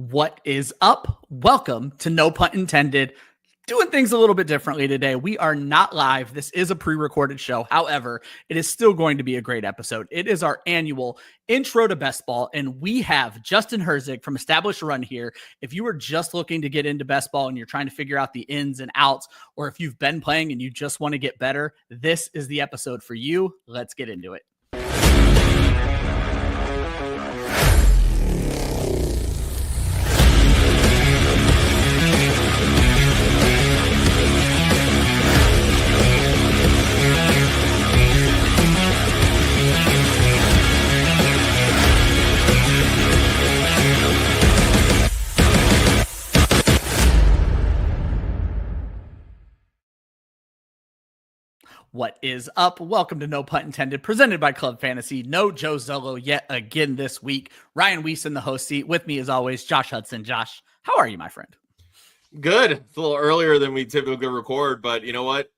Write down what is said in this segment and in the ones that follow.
What is up? Welcome to No Punt Intended. Doing things a little bit differently today. We are not live. This is a pre-recorded show. However, it is still going to be a great episode. It is our annual intro to best ball, and we have Justin Herzig from Established Run here. If you are just looking to get into best ball and you're trying to figure out the ins and outs, or if you've been playing and you just want to get better, this is the episode for you. Let's get into it. What is up? Welcome to No Punt Intended, presented by Club Fantasy. No Joe Zolo yet again this week. Ryan Weisee in the host seat. With me, as always, Josh Hudson. Josh, how are you, my friend? Good. It's a little earlier than we typically record, but you know what?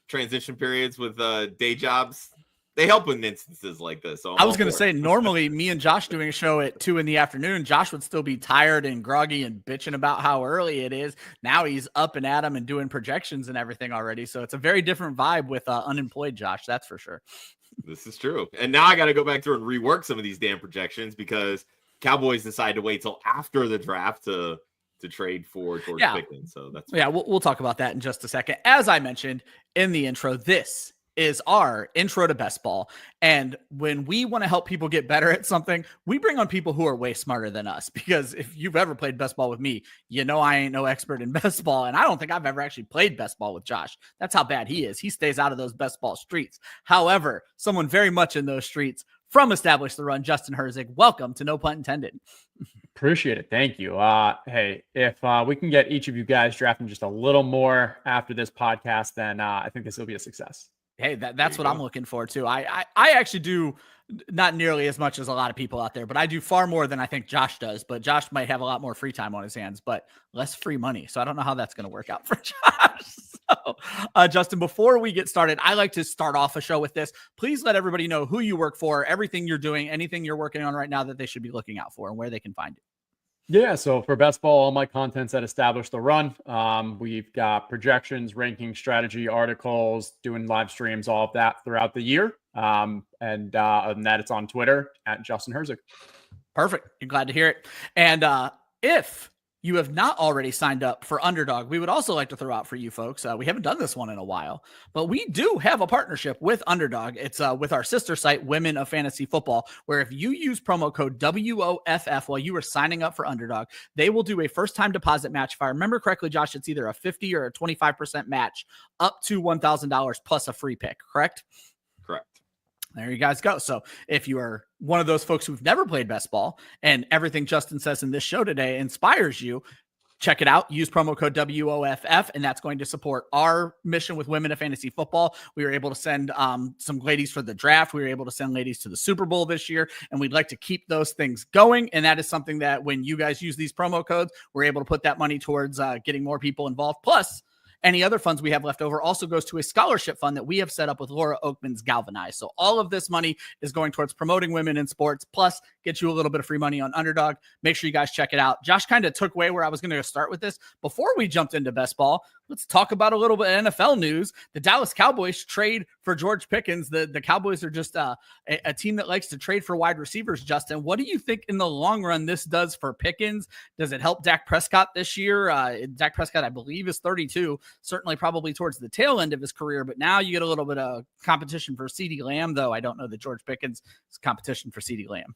Transition periods with day jobs, they help in instances like this. So I was going to say, normally me and Josh doing a show at 2 p.m, Josh would still be tired and groggy and bitching about how early it is. Now he's up and at 'em and doing projections and everything already. So it's a very different vibe with unemployed Josh. That's for sure. This is true. And now I got to go back through and rework some of these damn projections because Cowboys decide to wait till after the draft to trade for George Pickens. So that's we'll talk about that in just a second. As I mentioned in the intro, this is our intro to best ball. And when we want to help people get better at something, we bring on people who are way smarter than us. Because if you've ever played best ball with me, you know I ain't no expert in best ball. And I don't think I've ever actually played best ball with Josh. That's how bad he is. He stays out of those best ball streets. However, someone very much in those streets from Establish the Run, Justin Herzig. Welcome to No Punt Intended. Appreciate it. Thank you. Hey, if we can get each of you guys drafting just a little more after this podcast, then I think this will be a success. Hey, that's what I'm looking for too. I actually do not nearly as much as a lot of people out there, but I do far more than I think Josh does. But Josh might have a lot more free time on his hands, but less free money. So I don't know how that's going to work out for Josh. So, Justin, before we get started, I like to start off a show with this. Please let everybody know who you work for, everything you're doing, anything you're working on right now that they should be looking out for and where they can find it. Yeah, so for best ball, all my content's at Establish the Run. We've got projections, ranking, strategy, articles, doing live streams, all of that throughout the year. And other than that, it's on Twitter at Justin Herzig. Perfect. You're glad to hear it. And if you have not already signed up for Underdog, we would also like to throw out for you folks. We haven't done this one in a while, but we do have a partnership with Underdog. It's with our sister site, Women of Fantasy Football, where if you use promo code WOFF while you are signing up for Underdog, they will do a first-time deposit match. If I remember correctly, Josh, it's either a 50 or a 25% match up to $1,000 plus a free pick, correct? Correct. There you guys go. So if you are one of those folks who've never played best ball and everything Justin says in this show today inspires you, check it out. Use promo code WOFF, and that's going to support our mission with Women of Fantasy Football. We were able to send some ladies for the draft. We were able to send ladies to the Super Bowl this year, and we'd like to keep those things going. And that is something that when you guys use these promo codes, we're able to put that money towards getting more people involved. Plus, any other funds we have left over also goes to a scholarship fund that we have set up with Laura Oakman's Galvanize. So all of this money is going towards promoting women in sports, plus get you a little bit of free money on Underdog. Make sure you guys check it out. Josh kind of took away where I was going to start with this. Before we jumped into best ball, let's talk about a little bit of NFL news. The Dallas Cowboys trade for George Pickens. The Cowboys are just a team that likes to trade for wide receivers, Justin. What do you think in the long run this does for Pickens? Does it help Dak Prescott this year? Dak Prescott, I believe, is 32. Certainly probably towards the tail end of his career, but now you get a little bit of competition for CeeDee Lamb, though I don't know that George Pickens is competition for CeeDee Lamb.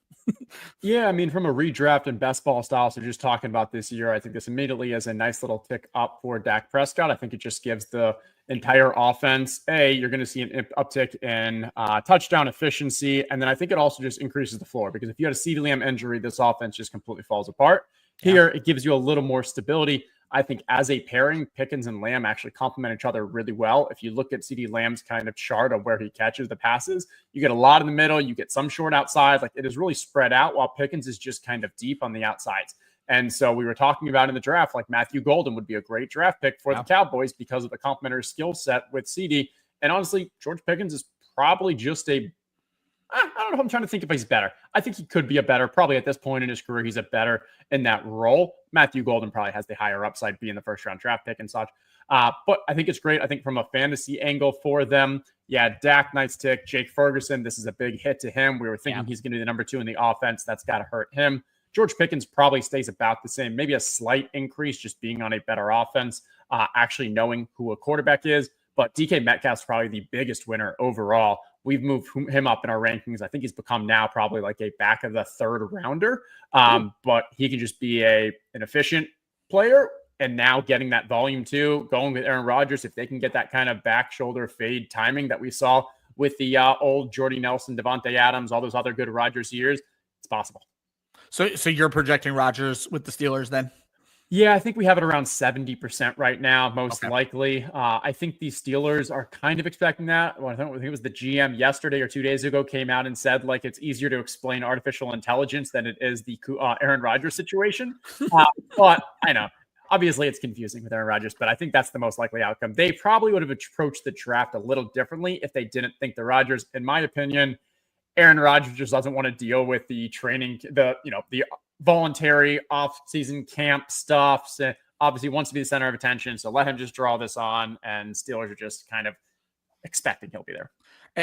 Yeah, I mean, from a redraft and best ball style, so just talking about this year, I think this immediately is a nice little tick up for Dak Prescott. I think it just gives the entire offense, you're going to see an uptick in touchdown efficiency, and then I think it also just increases the floor, because if you had a CeeDee Lamb injury, this offense just completely falls apart. Here, it gives you a little more stability. I think as a pairing, Pickens and Lamb actually complement each other really well. If you look at CeeDee Lamb's kind of chart of where he catches the passes, you get a lot in the middle, you get some short outside. Like, it is really spread out, while Pickens is just kind of deep on the outsides. And so we were talking about in the draft, like Matthew Golden would be a great draft pick for the Cowboys because of the complementary skill set with CeeDee. And honestly, George Pickens is probably just a I don't know if I'm trying to think if he's better. I think he could be a better, probably at this point in his career, he's a better in that role. Matthew Golden probably has the higher upside being the first round draft pick and such. But I think it's great. I think from a fantasy angle for them, Dak, nice tick. Jake Ferguson, this is a big hit to him. We were thinking he's going to be the number 2 in the offense. That's got to hurt him. George Pickens probably stays about the same, maybe a slight increase just being on a better offense, actually knowing who a quarterback is. But DK Metcalf's probably the biggest winner overall. We've moved him up in our rankings. I think he's become now probably like a back of the third rounder. But he can just be an efficient player. And now getting that volume too, going with Aaron Rodgers, if they can get that kind of back shoulder fade timing that we saw with the old Jordy Nelson, Devontae Adams, all those other good Rodgers years, it's possible. So you're projecting Rodgers with the Steelers then? Yeah, I think we have it around 70% right now, most likely. I think the Steelers are kind of expecting that. Well, I think it was the GM yesterday or 2 days ago came out and said, like, it's easier to explain artificial intelligence than it is the Aaron Rodgers situation. But I know, obviously it's confusing with Aaron Rodgers, but I think that's the most likely outcome. They probably would have approached the draft a little differently if they didn't think the Rodgers, in my opinion, Aaron Rodgers just doesn't want to deal with the training, the voluntary off-season camp stuff. So obviously wants to be the center of attention. So let him just draw this on, and Steelers are just kind of expecting he'll be there.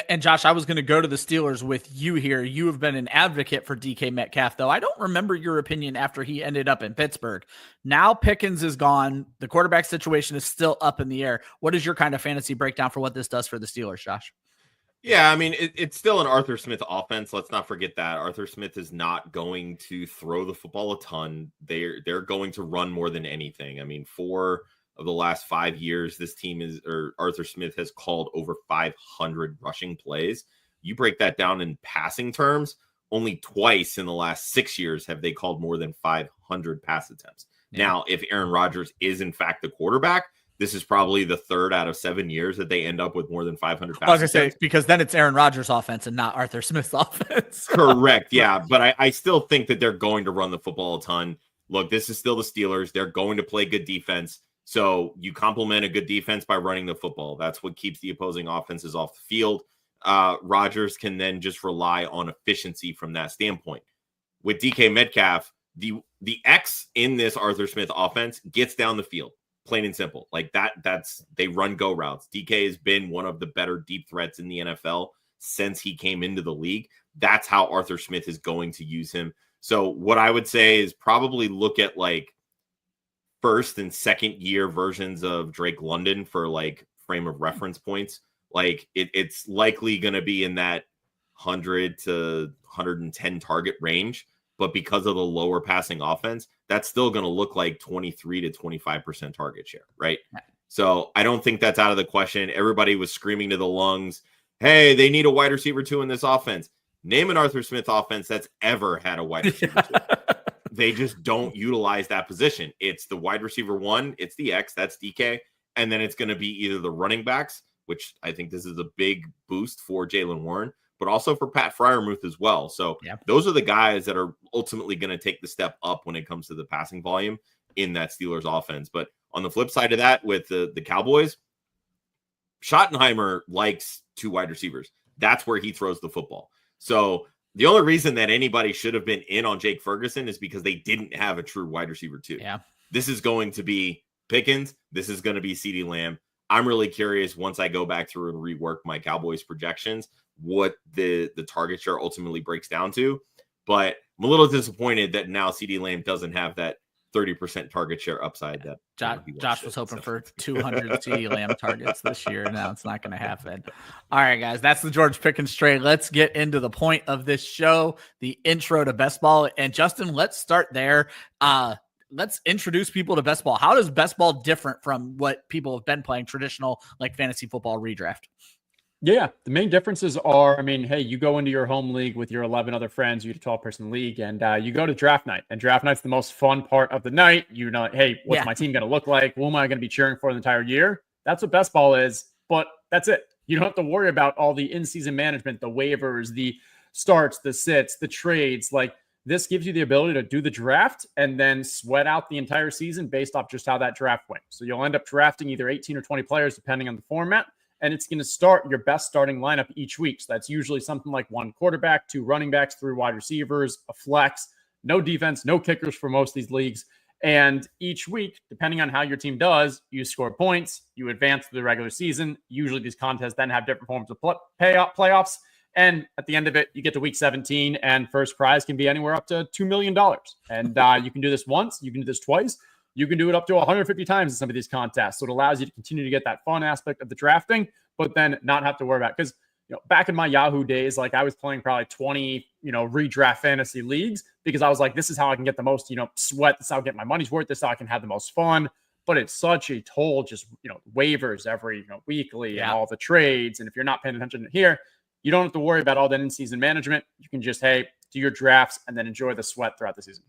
And Josh, I was going to go to the Steelers with you here. You have been an advocate for DK Metcalf, though. I don't remember your opinion after he ended up in Pittsburgh. Now Pickens is gone. The quarterback situation is still up in the air. What is your kind of fantasy breakdown for what this does for the Steelers, Josh? Yeah, I mean, it's still an Arthur Smith offense. Let's not forget that. Arthur Smith is not going to throw the football a ton. They're going to run more than anything. I mean, 4 of the last 5 years, this team Arthur Smith has called over 500 rushing plays. You break that down in passing terms, only twice in the last 6 years have they called more than 500 pass attempts. Yeah. Now, if Aaron Rodgers is in fact the quarterback, this is probably the 3rd out of 7 years that they end up with more than 500 passes. I was going to say, because then it's Aaron Rodgers' offense and not Arthur Smith's offense. Correct, yeah. But I still think that they're going to run the football a ton. Look, this is still the Steelers. They're going to play good defense. So you complement a good defense by running the football. That's what keeps the opposing offenses off the field. Rodgers can then just rely on efficiency from that standpoint. With DK Metcalf, the X in this Arthur Smith offense gets down the field. Plain and simple. Like they run go routes. DK has been one of the better deep threats in the NFL since he came into the league. That's how Arthur Smith is going to use him. So what I would say is probably look at like 1st and 2nd year versions of Drake London for like frame of reference points. Like it's likely going to be in that 100 to 110 target range. But because of the lower passing offense, that's still going to look like 23 to 25% target share, right? So I don't think that's out of the question. Everybody was screaming to the lungs, hey, they need a wide receiver 2 in this offense. Name an Arthur Smith offense that's ever had a wide receiver 2. They just don't utilize that position. It's the wide receiver 1, it's the X, that's DK, and then it's going to be either the running backs, which I think this is a big boost for Jaylen Warren, but also for Pat Freiermuth as well. So those are the guys that are ultimately going to take the step up when it comes to the passing volume in that Steelers offense. But on the flip side of that, with the Cowboys, Schottenheimer likes 2 wide receivers. That's where he throws the football. So the only reason that anybody should have been in on Jake Ferguson is because they didn't have a true wide receiver 2. Yeah. This is going to be Pickens. This is going to be CeeDee Lamb. I'm really curious once I go back through and rework my Cowboys projections, what the target share ultimately breaks down to. But I'm a little disappointed that now CeeDee Lamb doesn't have that 30% target share upside that Josh was hoping for 200 CeeDee Lamb targets this year. Now it's not going to happen. All right, guys, that's the George Pickens trade. Let's get into the point of this show, the intro to best ball. And Justin, let's start there. Let's introduce people to best ball. How does best ball different from what people have been playing traditional, like fantasy football redraft? Yeah, the main differences are, I mean, hey, you go into your home league with your 11 other friends, you get a 12-person league, and you go to draft night. And draft night's the most fun part of the night. You know, hey, what's my team going to look like? Who am I going to be cheering for the entire year? That's what best ball is, but that's it. You don't have to worry about all the in-season management, the waivers, the starts, the sits, the trades. Like, this gives you the ability to do the draft and then sweat out the entire season based off just how that draft went. So you'll end up drafting either 18 or 20 players, depending on the format. and it's going to start your best starting lineup each week. So that's usually something like 1 quarterback, 2 running backs, 3 wide receivers, a flex, no defense, no kickers for most of these leagues. And each week, depending on how your team does, you score points, you advance through the regular season. Usually these contests then have different forms of playoffs. And at the end of it, you get to week 17, and first prize can be anywhere up to $2 million. And you can do this once, you can do this twice, you can do it up to 150 times in some of these contests. So it allows you to continue to get that fun aspect of the drafting, but then not have to worry about it. Because back in my Yahoo days, like I was playing probably 20, redraft fantasy leagues because I was like, this is how I can get the most, sweat. This is how I get my money's worth. This is how I can have the most fun. But it's such a toll, just, waivers every, weekly and all the trades. And if you're not paying attention here, you don't have to worry about all that in-season management. You can just, do your drafts and then enjoy the sweat throughout the season.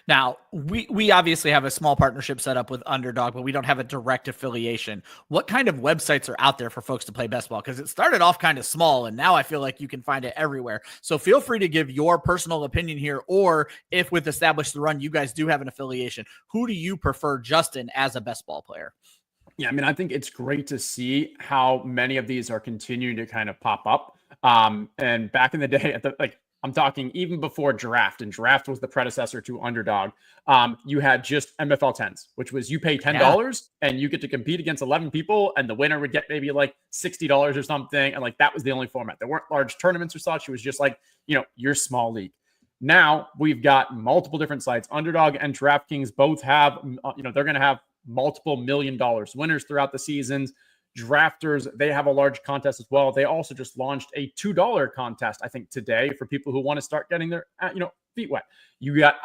Now, we obviously have a small partnership set up with Underdog, but we don't have a direct affiliation. What kind of websites are out there for folks to play best ball? Because it started off kind of small, and now I feel like you can find it everywhere. So feel free to give your personal opinion here, or if with Establish the Run, you guys do have an affiliation, who do you prefer, Justin, as a best ball player? Yeah, I mean, I think it's great to see how many of these are continuing to kind of pop up. And back in the day, I'm talking even before Draft, and Draft was the predecessor to Underdog. You had just MFL 10s, which was you pay $10 and you get to compete against 11 people, and the winner would get maybe like $60 or something. And like that was the only format. There weren't large tournaments or such. It was just like, your small league. Now we've got multiple different sites. Underdog and DraftKings both have, they're going to have multiple $1 million winners throughout the seasons. Drafters, they have a large contest as well. They also just launched a $2 contest, I think, today for people who want to start getting their, feet wet. You got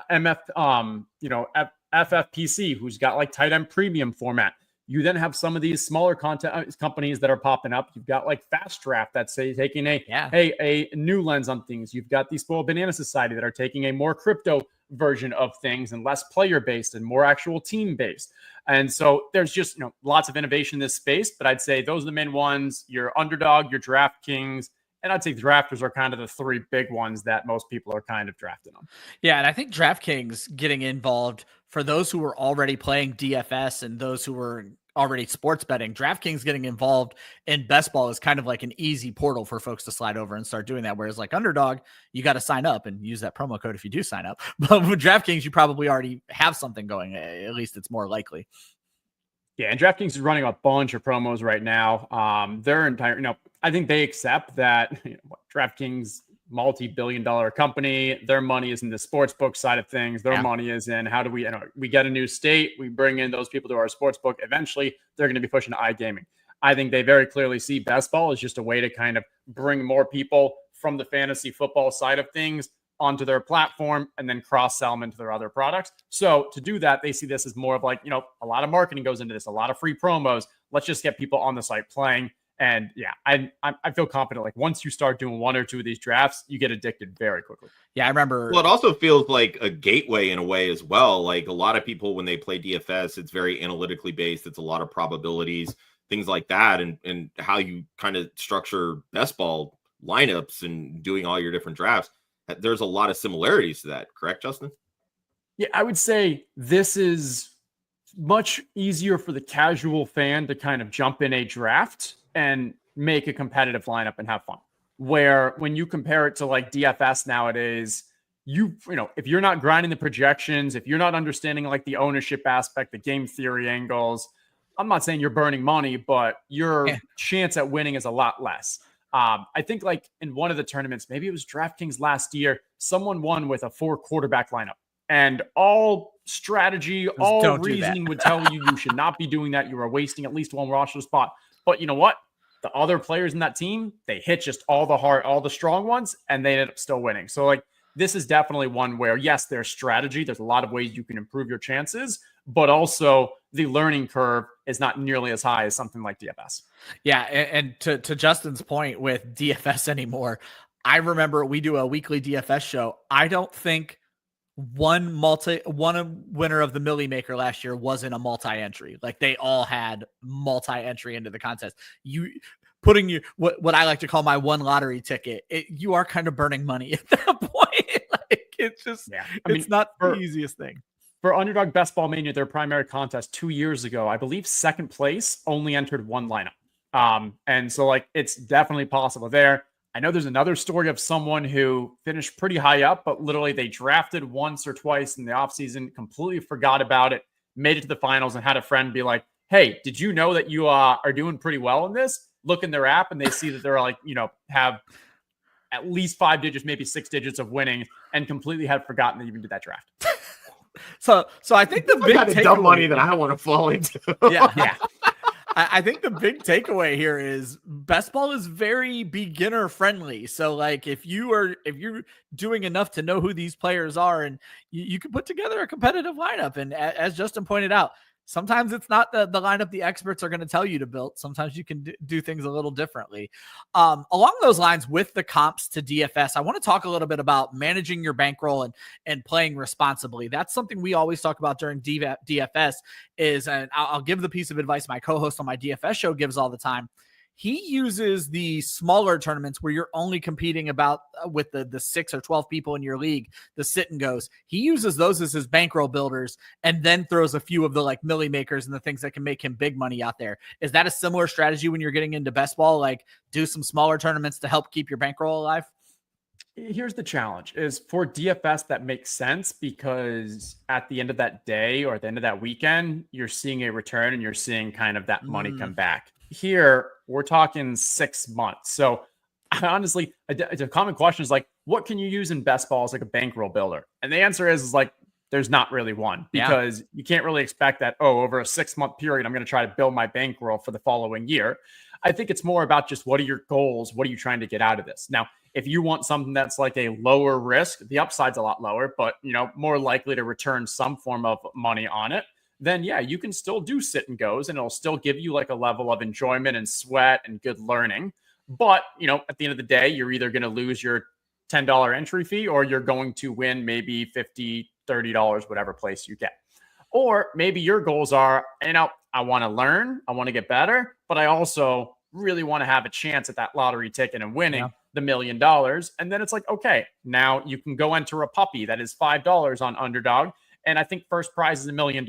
FFPC, who's got like tight end premium format. You then have some of these smaller content companies that are popping up. You've got like Fast Draft that's taking a new lens on things. You've got the Spoiled Banana Society that are taking a more crypto version of things and less player based and more actual team based. And so there's just, lots of innovation in this space, but I'd say those are the main ones. Your Underdog, your DraftKings, and I'd say drafters are kind of the 3 big ones that most people are kind of drafting them. Yeah, and I think DraftKings getting involved for those who were already playing DFS and those who were already sports betting, DraftKings getting involved in best ball is kind of like an easy portal for folks to slide over and start doing that. Whereas like Underdog, you got to sign up and use that promo code if you do sign up. But with DraftKings, you probably already have something going. At least it's more likely. Yeah, and DraftKings is running a bunch of promos right now. Their entire, I think they accept that DraftKings, multi-billion-dollar company, their money is in the sports book side of things. Their money is in how do we, we get a new state, we bring in those people to our sports book. Eventually, they're going to be pushing to iGaming. I think they very clearly see best ball as just a way to kind of bring more people from the fantasy football side of things onto their platform and then cross-sell them into their other products. So to do that, they see this as more of like, a lot of marketing goes into this, a lot of free promos. Let's just get people on the site playing. And yeah, I feel confident. Like once you start doing 1 or 2 of these drafts, you get addicted very quickly. Yeah, I remember. Well, it also feels like a gateway in a way as well. Like a lot of people, when they play DFS, it's very analytically based. It's a lot of probabilities, things like that. And how you kind of structure best ball lineups and doing all your different drafts. There's a lot of similarities to that. Correct, Justin? Yeah, I would say this is much easier for the casual fan to kind of jump in a draft and make a competitive lineup and have fun. Where when you compare it to like DFS nowadays, if you're not grinding the projections, if you're not understanding like the ownership aspect, the game theory angles, I'm not saying you're burning money, but your chance at winning is a lot less. I think like in one of the tournaments, maybe it was DraftKings last year, someone won with a 4 quarterback lineup. And all strategy, all reasoning would tell you should not be doing that. You are wasting at least 1 roster spot. But you know what? The other players in that team, they hit just all the strong ones, and they ended up still winning. So like this is definitely one where, yes, there's strategy. There's a lot of ways you can improve your chances, but also the learning curve is not nearly as high as something like DFS. Yeah, and to Justin's point with DFS anymore, I remember we do a weekly DFS show. I don't think one winner of the Millie Maker last year wasn't a multi-entry. Like they all had multi-entry into the contest. You putting your what I like to call my one lottery ticket, you are kind of burning money at that point. Like it's just it's not the easiest thing. For Underdog Best Ball Mania, their primary contest 2 years ago, I believe second place only entered 1 lineup. And so like, it's definitely possible there. I know there's another story of someone who finished pretty high up, but literally they drafted once or twice in the offseason, completely forgot about it, made it to the finals, and had a friend be like, hey, did you know that you are doing pretty well in this? Look in their app and they see that they're like, have at least 5 digits, maybe 6 digits of winning, and completely had forgotten that you even did that draft. So I think the big takeaway, dumb money that I want to fall into. Yeah. I think the big takeaway here is best ball is very beginner friendly. So like if you're doing enough to know who these players are, and you can put together a competitive lineup. And as Justin pointed out, sometimes it's not the lineup the experts are going to tell you to build. Sometimes you can do things a little differently. Along those lines, with the comps to DFS, I want to talk a little bit about managing your bankroll and playing responsibly. That's something we always talk about during DFS and I'll give the piece of advice my co-host on my DFS show gives all the time. He uses the smaller tournaments where you're only competing with the 6 or 12 people in your league, the sit and goes. He uses those as his bankroll builders and then throws a few of the like milli makers and the things that can make him big money out there. Is that a similar strategy when you're getting into best ball? Like do some smaller tournaments to help keep your bankroll alive? Here's the challenge is for DFS that makes sense because at the end of that day or at the end of that weekend, you're seeing a return and you're seeing kind of that money come back. Here, we're talking 6 months. So honestly, a common question is like, what can you use in best ball as like a bankroll builder? And the answer is like, there's not really one because you can't really expect that, over a 6-month period, I'm going to try to build my bankroll for the following year. I think it's more about just what are your goals? What are you trying to get out of this? Now, if you want something that's like a lower risk, the upside's a lot lower, but more likely to return some form of money on it, then yeah, you can still do sit and goes and it'll still give you like a level of enjoyment and sweat and good learning. But, at the end of the day, you're either going to lose your $10 entry fee or you're going to win maybe $50, $30, whatever place you get. Or maybe your goals are, I want to learn, I want to get better, but I also really want to have a chance at that lottery ticket and winning the $1 million. And then it's like, okay, now you can go enter a puppy that is $5 on Underdog. And I think first prize is $1 million.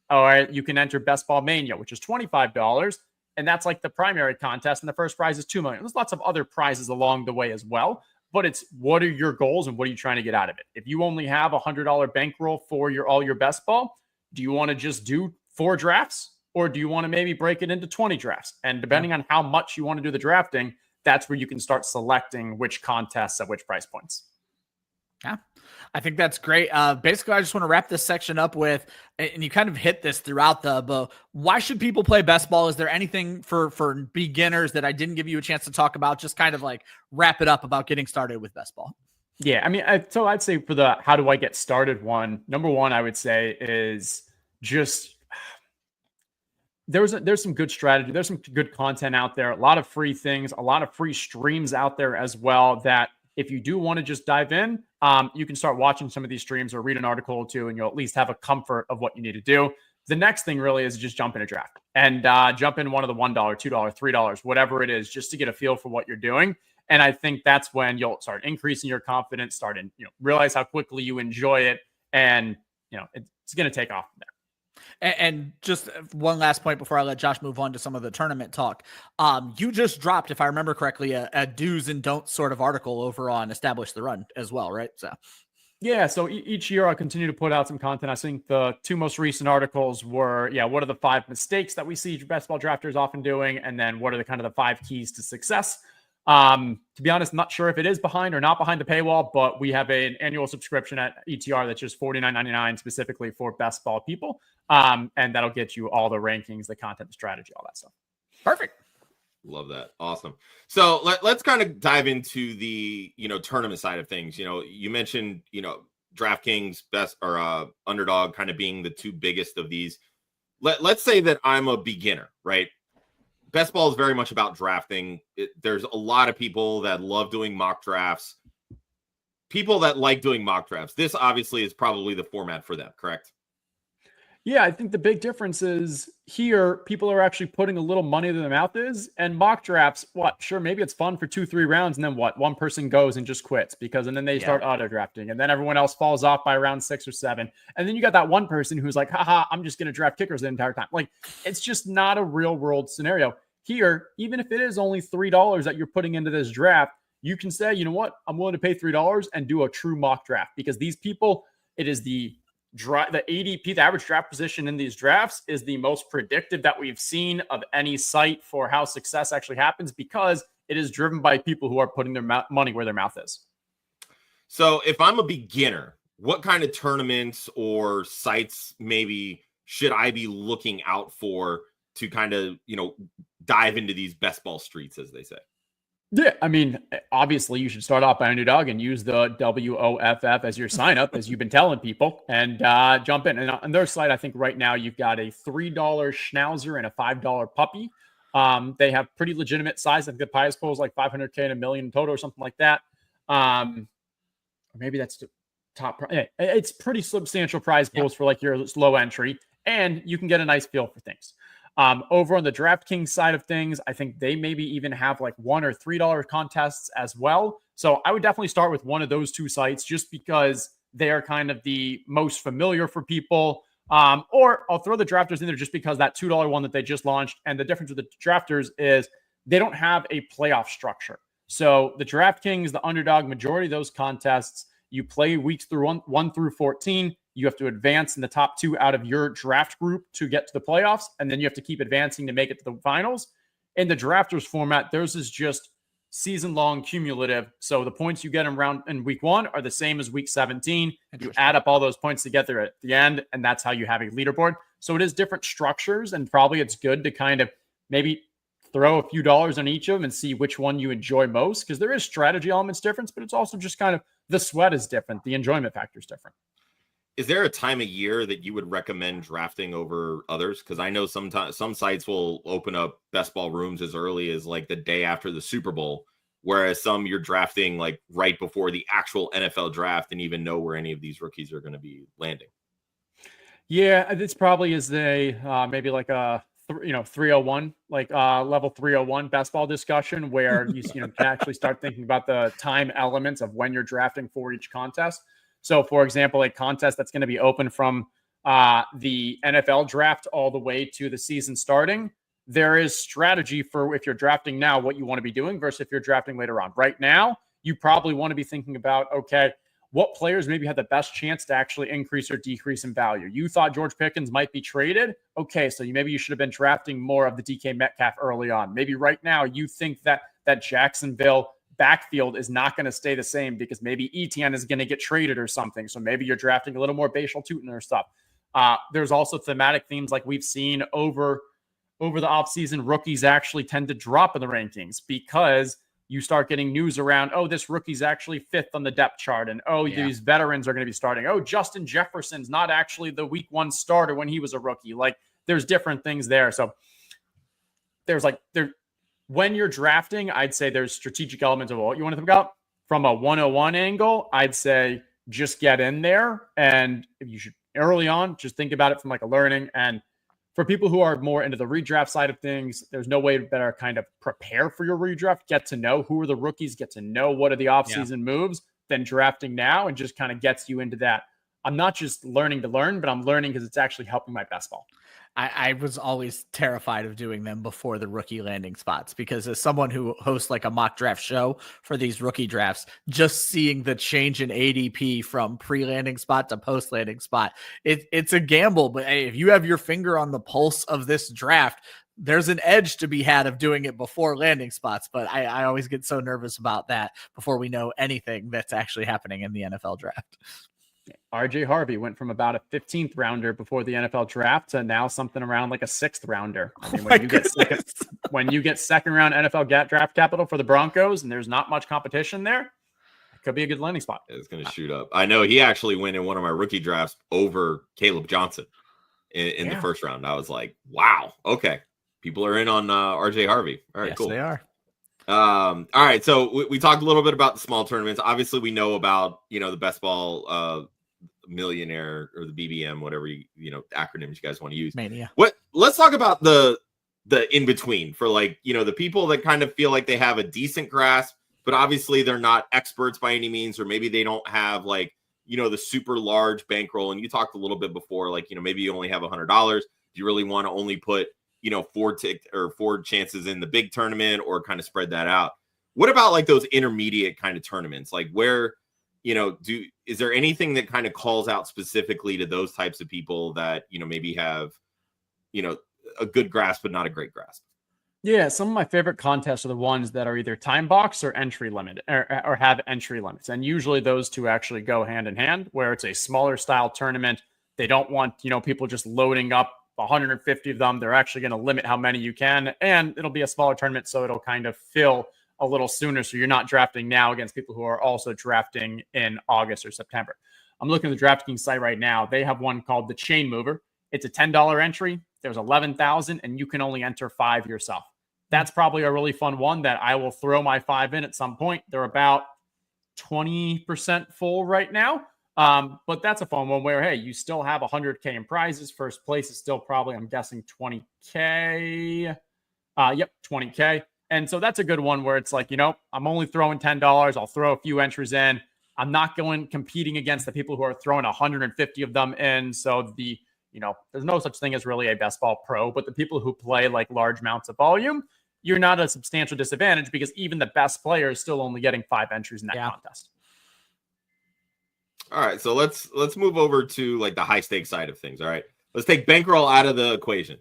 Or you can enter Best Ball Mania, which is $25. And that's like the primary contest. And the first prize is $2 million. There's lots of other prizes along the way as well. But it's what are your goals and what are you trying to get out of it? If you only have a $100 bankroll for all your best ball, do you want to just do 4 drafts? Or do you want to maybe break it into 20 drafts? And depending on how much you want to do the drafting, that's where you can start selecting which contests at which price points. Yeah, I think that's great. Basically, I just want to wrap this section up with, and you kind of hit this throughout but why should people play best ball? Is there anything for beginners that I didn't give you a chance to talk about? Just kind of like wrap it up about getting started with best ball. Yeah, I mean, so I'd say for the how do I get started one, number one, I would say is just there's some good strategy. There's some good content out there, a lot of free things, a lot of free streams out there as well that if you do want to just dive in, you can start watching some of these streams or read an article or two, and you'll at least have a comfort of what you need to do. The next thing really is just jump in a draft and jump in one of the $1, $2, $3, whatever it is, just to get a feel for what you're doing. And I think that's when you'll start increasing your confidence, start and realize how quickly you enjoy it, and it's going to take off from there. And just one last point before I let Josh move on to some of the tournament talk. You just dropped, if I remember correctly, a do's and don'ts sort of article over on Establish the Run as well, right? So yeah, so each year I continue to put out some content. I think the 2 most recent articles were, what are the 5 mistakes that we see best ball drafters often doing, and then what are the kind of the 5 keys to success. To be honest, I'm not sure if it is behind or not behind the paywall, but we have an annual subscription at ETR that's just $49.99 specifically for best ball people. And that'll get you all the rankings, the content, the strategy, all that stuff. Perfect. Love that. Awesome. So let's kind of dive into the, tournament side of things. You mentioned, DraftKings, best or Underdog kind of being the 2 biggest of these. Let's say that I'm a beginner, right? Best ball is very much about drafting. There's a lot of people that love doing mock drafts. People that like doing mock drafts. This obviously is probably the format for them, correct? Yeah, I think the big difference is here, people are actually putting a little money to their mouth is, and mock drafts, sure, maybe it's fun for 2-3 rounds, and then one person goes and just quits and then they start auto drafting, and then everyone else falls off by round 6 or 7. And then you got that one person who's like, haha, I'm just going to draft kickers the entire time. Like, it's just not a real world scenario. here, even if it is only $3 that you're putting into this draft, you can say, you know what, I'm willing to pay $3 and do a true mock draft, because these people, it is the ADP, the average draft position in these drafts is the most predictive that we've seen of any site for how success actually happens, because it is driven by people who are putting their money where their mouth is. So if I'm a beginner, what kind of tournaments or sites maybe should I be looking out for to kind of, dive into these best ball streets, as they say? Yeah, I mean, obviously you should start off by Underdog and use the WOFF as your sign up, as you've been telling people, and jump in. And on their site, I think right now you've got a $3 Schnauzer and a $5 puppy. They have pretty legitimate size. I think the highest pool is like 500K and $1 million in total or something like that. Or maybe that's the top. It's pretty substantial prize pools for like your low entry, and you can get a nice feel for things. Over on the DraftKings side of things, I think they maybe even have like $1 or $3 contests as well. So I would definitely start with one of those two sites, just because they are kind of the most familiar for people. Or I'll throw the Drafters in there just because that $2 one that they just launched. And the difference with the Drafters is they don't have a playoff structure. So the DraftKings, the Underdog, majority of those contests, you play weeks through 1 through 14. You have to advance in the top 2 out of your draft group to get to the playoffs, and then you have to keep advancing to make it to the finals. In the Drafters format, theirs is just season-long cumulative. So the points you get in week 1 are the same as week 17. You add up all those points together at the end, and that's how you have a leaderboard. So it is different structures, and probably it's good to kind of maybe throw a few dollars on each of them and see which one you enjoy most, because there is strategy elements difference, but it's also just kind of the sweat is different. The enjoyment factor is different. Is there a time of year that you would recommend drafting over others? Because I know sometimes some sites will open up best ball rooms as early as like the day after the Super Bowl, whereas some you're drafting like right before the actual NFL draft and even know where any of these rookies are going to be landing. Yeah, this probably is a maybe like a 301, like level 301 best ball discussion, where you can actually start thinking about the time elements of when you're drafting for each contest. So, for example, a contest that's going to be open from the NFL draft all the way to the season starting, there is strategy for if you're drafting now, what you want to be doing versus if you're drafting later on. Right now, you probably want to be thinking about, okay, what players maybe have the best chance to actually increase or decrease in value. You thought George Pickens might be traded. Okay, so maybe you should have been drafting more of the DK Metcalf early on. Maybe right now you think that Jacksonville backfield is not going to stay the same because maybe Etienne is going to get traded or something. So maybe you're drafting a little more Bashal Tutin or stuff. There's also thematic themes like we've seen over the offseason. Rookies actually tend to drop in the rankings because you start getting news around, oh, this rookie's actually 5th on the depth chart. And, these veterans are going to be starting. Oh, Justin Jefferson's not actually the week 1 starter when he was a rookie. Like, there's different things there. So when you're drafting, I'd say there's strategic elements of what you want to think about. From a 101 angle, I'd say just get in there. And if you should early on, just think about it from like a learning. And for people who are more into the redraft side of things, there's no way better kind of prepare for your redraft, get to know who are the rookies, get to know what are the offseason moves, than drafting now, and just kind of gets you into that. I'm not just learning to learn, but I'm learning because it's actually helping my best ball. I was always terrified of doing them before the rookie landing spots, because as someone who hosts like a mock draft show for these rookie drafts, just seeing the change in ADP from pre-landing spot to post-landing spot, it's a gamble. But hey, if you have your finger on the pulse of this draft, there's an edge to be had of doing it before landing spots. But I always get so nervous about that before we know anything that's actually happening in the NFL draft. RJ Harvey went from about a 15th rounder before the NFL draft to now something around like a 6th rounder. I mean, when you get second round NFL draft capital for the Broncos and there's not much competition there, it could be a good landing spot. It's going to shoot up. I know he actually went in one of my rookie drafts over Caleb Johnson in the first round. I was like, wow, okay. People are in on RJ Harvey. All right, yes, cool. They are. All right. So we talked a little bit about the small tournaments. Obviously, we know about, the best ball millionaire or the BBM, whatever acronyms you guys want to use. Mania. Let's talk about the in between for like, the people that kind of feel like they have a decent grasp, but obviously they're not experts by any means, or maybe they don't have like, the super large bankroll. And you talked a little bit before, like, maybe you only have $100. Do you really want to only put, four chances in the big tournament, or kind of spread that out. What about like those intermediate kind of tournaments, like where, is there anything that kind of calls out specifically to those types of people that, maybe have, a good grasp, but not a great grasp? Yeah, some of my favorite contests are the ones that are either time box or entry limit, or have entry limits. And usually those two actually go hand in hand, where it's a smaller style tournament. They don't want, people just loading up 150 of them. They're actually going to limit how many you can, and it'll be a smaller tournament, so it'll kind of fill a little sooner. So you're not drafting now against people who are also drafting in August or September. I'm looking at the DraftKings site right now. They have one called the Chain Mover. It's a $10 entry. There's 11,000, and you can only enter 5 yourself. That's probably a really fun one that I will throw my 5 in at some point. They're about 20% full right now. But that's a fun one where, hey, you still have 100K in prizes. First place is still probably, I'm guessing, 20K. 20K. And so that's a good one where it's like, I'm only throwing $10. I'll throw a few entries in. I'm not competing against the people who are throwing 150 of them in. So there's no such thing as really a best ball pro, but the people who play like large amounts of volume, you're not at a substantial disadvantage, because even the best player is still only getting 5 entries in that contest. All right, so let's move over to like the high stakes side of things. All right, let's take bankroll out of the equation.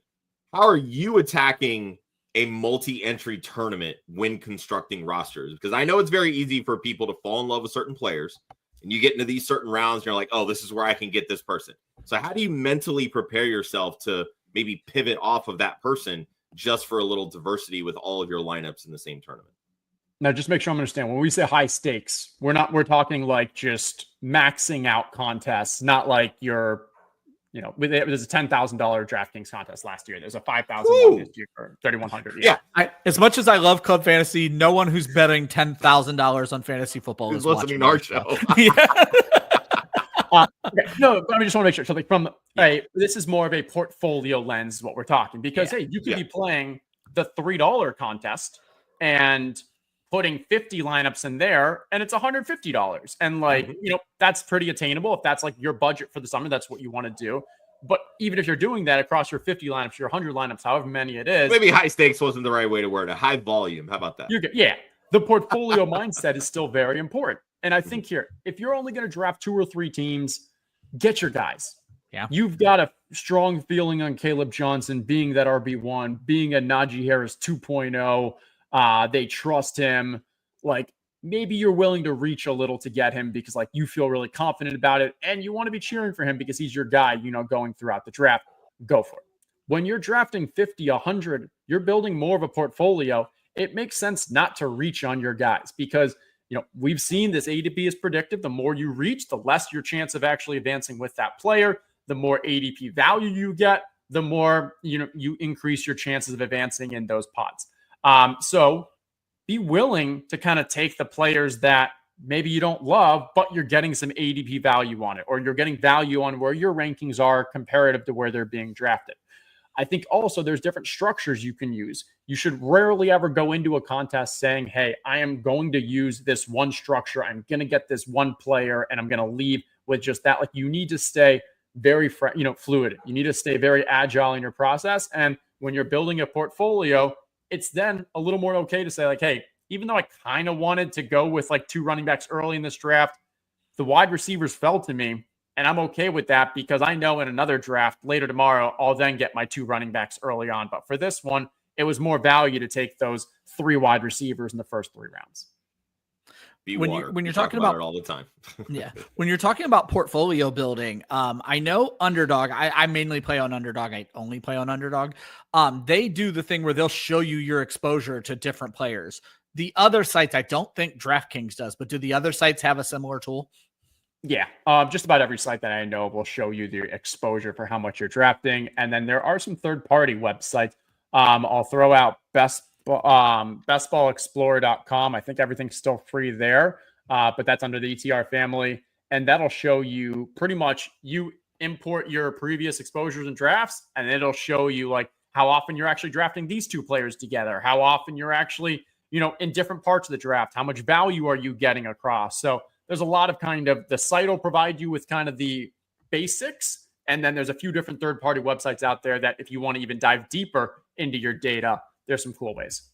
How are you attacking a multi-entry tournament when constructing rosters? Because I know it's very easy for people to fall in love with certain players, and you get into these certain rounds and you're like, oh, this is where I can get this person. So how do you mentally prepare yourself to maybe pivot off of that person just for a little diversity with all of your lineups in the same tournament? Now, just make sure I'm understanding. When we say high stakes, we're talking like just maxing out contests, not like your, there's a $10,000 DraftKings contest last year. There's a $5,000 one this year for 3,100. Yeah. As much as I love Club Fantasy, no one who's betting $10,000 on fantasy football is listening to our show. No, but I just want to make sure. So like this is more of a portfolio lens, is what we're talking, because hey, you could be playing the $3 contest and putting 50 lineups in there, and it's $150. And like, that's pretty attainable. If that's like your budget for the summer, that's what you want to do. But even if you're doing that across your 50 lineups, your 100 lineups, however many it is, maybe high stakes wasn't the right way to word it. High volume. How about that? The portfolio mindset is still very important. And I think here, if you're only going to draft 2 or 3 teams, get your guys. Yeah. You've got a strong feeling on Caleb Johnson being that RB1, being a Najee Harris 2.0. They trust him. Like, maybe you're willing to reach a little to get him because like you feel really confident about it and you want to be cheering for him because he's your guy, going throughout the draft. Go for it. When you're drafting 50, 100, you're building more of a portfolio. It makes sense not to reach on your guys because we've seen this ADP is predictive. The more you reach, the less your chance of actually advancing with that player. The more ADP value you get, the more you increase your chances of advancing in those pods. So be willing to kind of take the players that maybe you don't love, but you're getting some ADP value on it, or you're getting value on where your rankings are comparative to where they're being drafted. I think also there's different structures you can use. You should rarely ever go into a contest saying, hey, I am going to use this one structure. I'm going to get this one player and I'm going to leave with just that. Like, you need to stay very, fluid. You need to stay very agile in your process. And when you're building a portfolio, it's then a little more okay to say like, hey, even though I kind of wanted to go with like 2 running backs early in this draft, the wide receivers fell to me. And I'm okay with that because I know in another draft later tomorrow, I'll then get my 2 running backs early on. But for this one, it was more value to take those 3 wide receivers in the first 3 rounds. When you're talking about it all the time. Yeah. When you're talking about portfolio building, I know Underdog, I mainly play on Underdog. I only play on Underdog. They do the thing where they'll show you your exposure to different players. The other sites, I don't think DraftKings does, but do the other sites have a similar tool? Yeah, just about every site that I know will show you the exposure for how much you're drafting. And then there are some third-party websites. I'll throw out bestballexplorer.com. I think everything's still free there, but that's under the ETR family. And that'll show you pretty much, you import your previous exposures and drafts, and it'll show you like how often you're actually drafting these 2 players together, how often you're actually, in different parts of the draft, how much value are you getting across. So there's a lot of the site will provide you with kind of the basics, And then there's a few different third-party websites out there that if you want to even dive deeper into your data, there's some cool ways.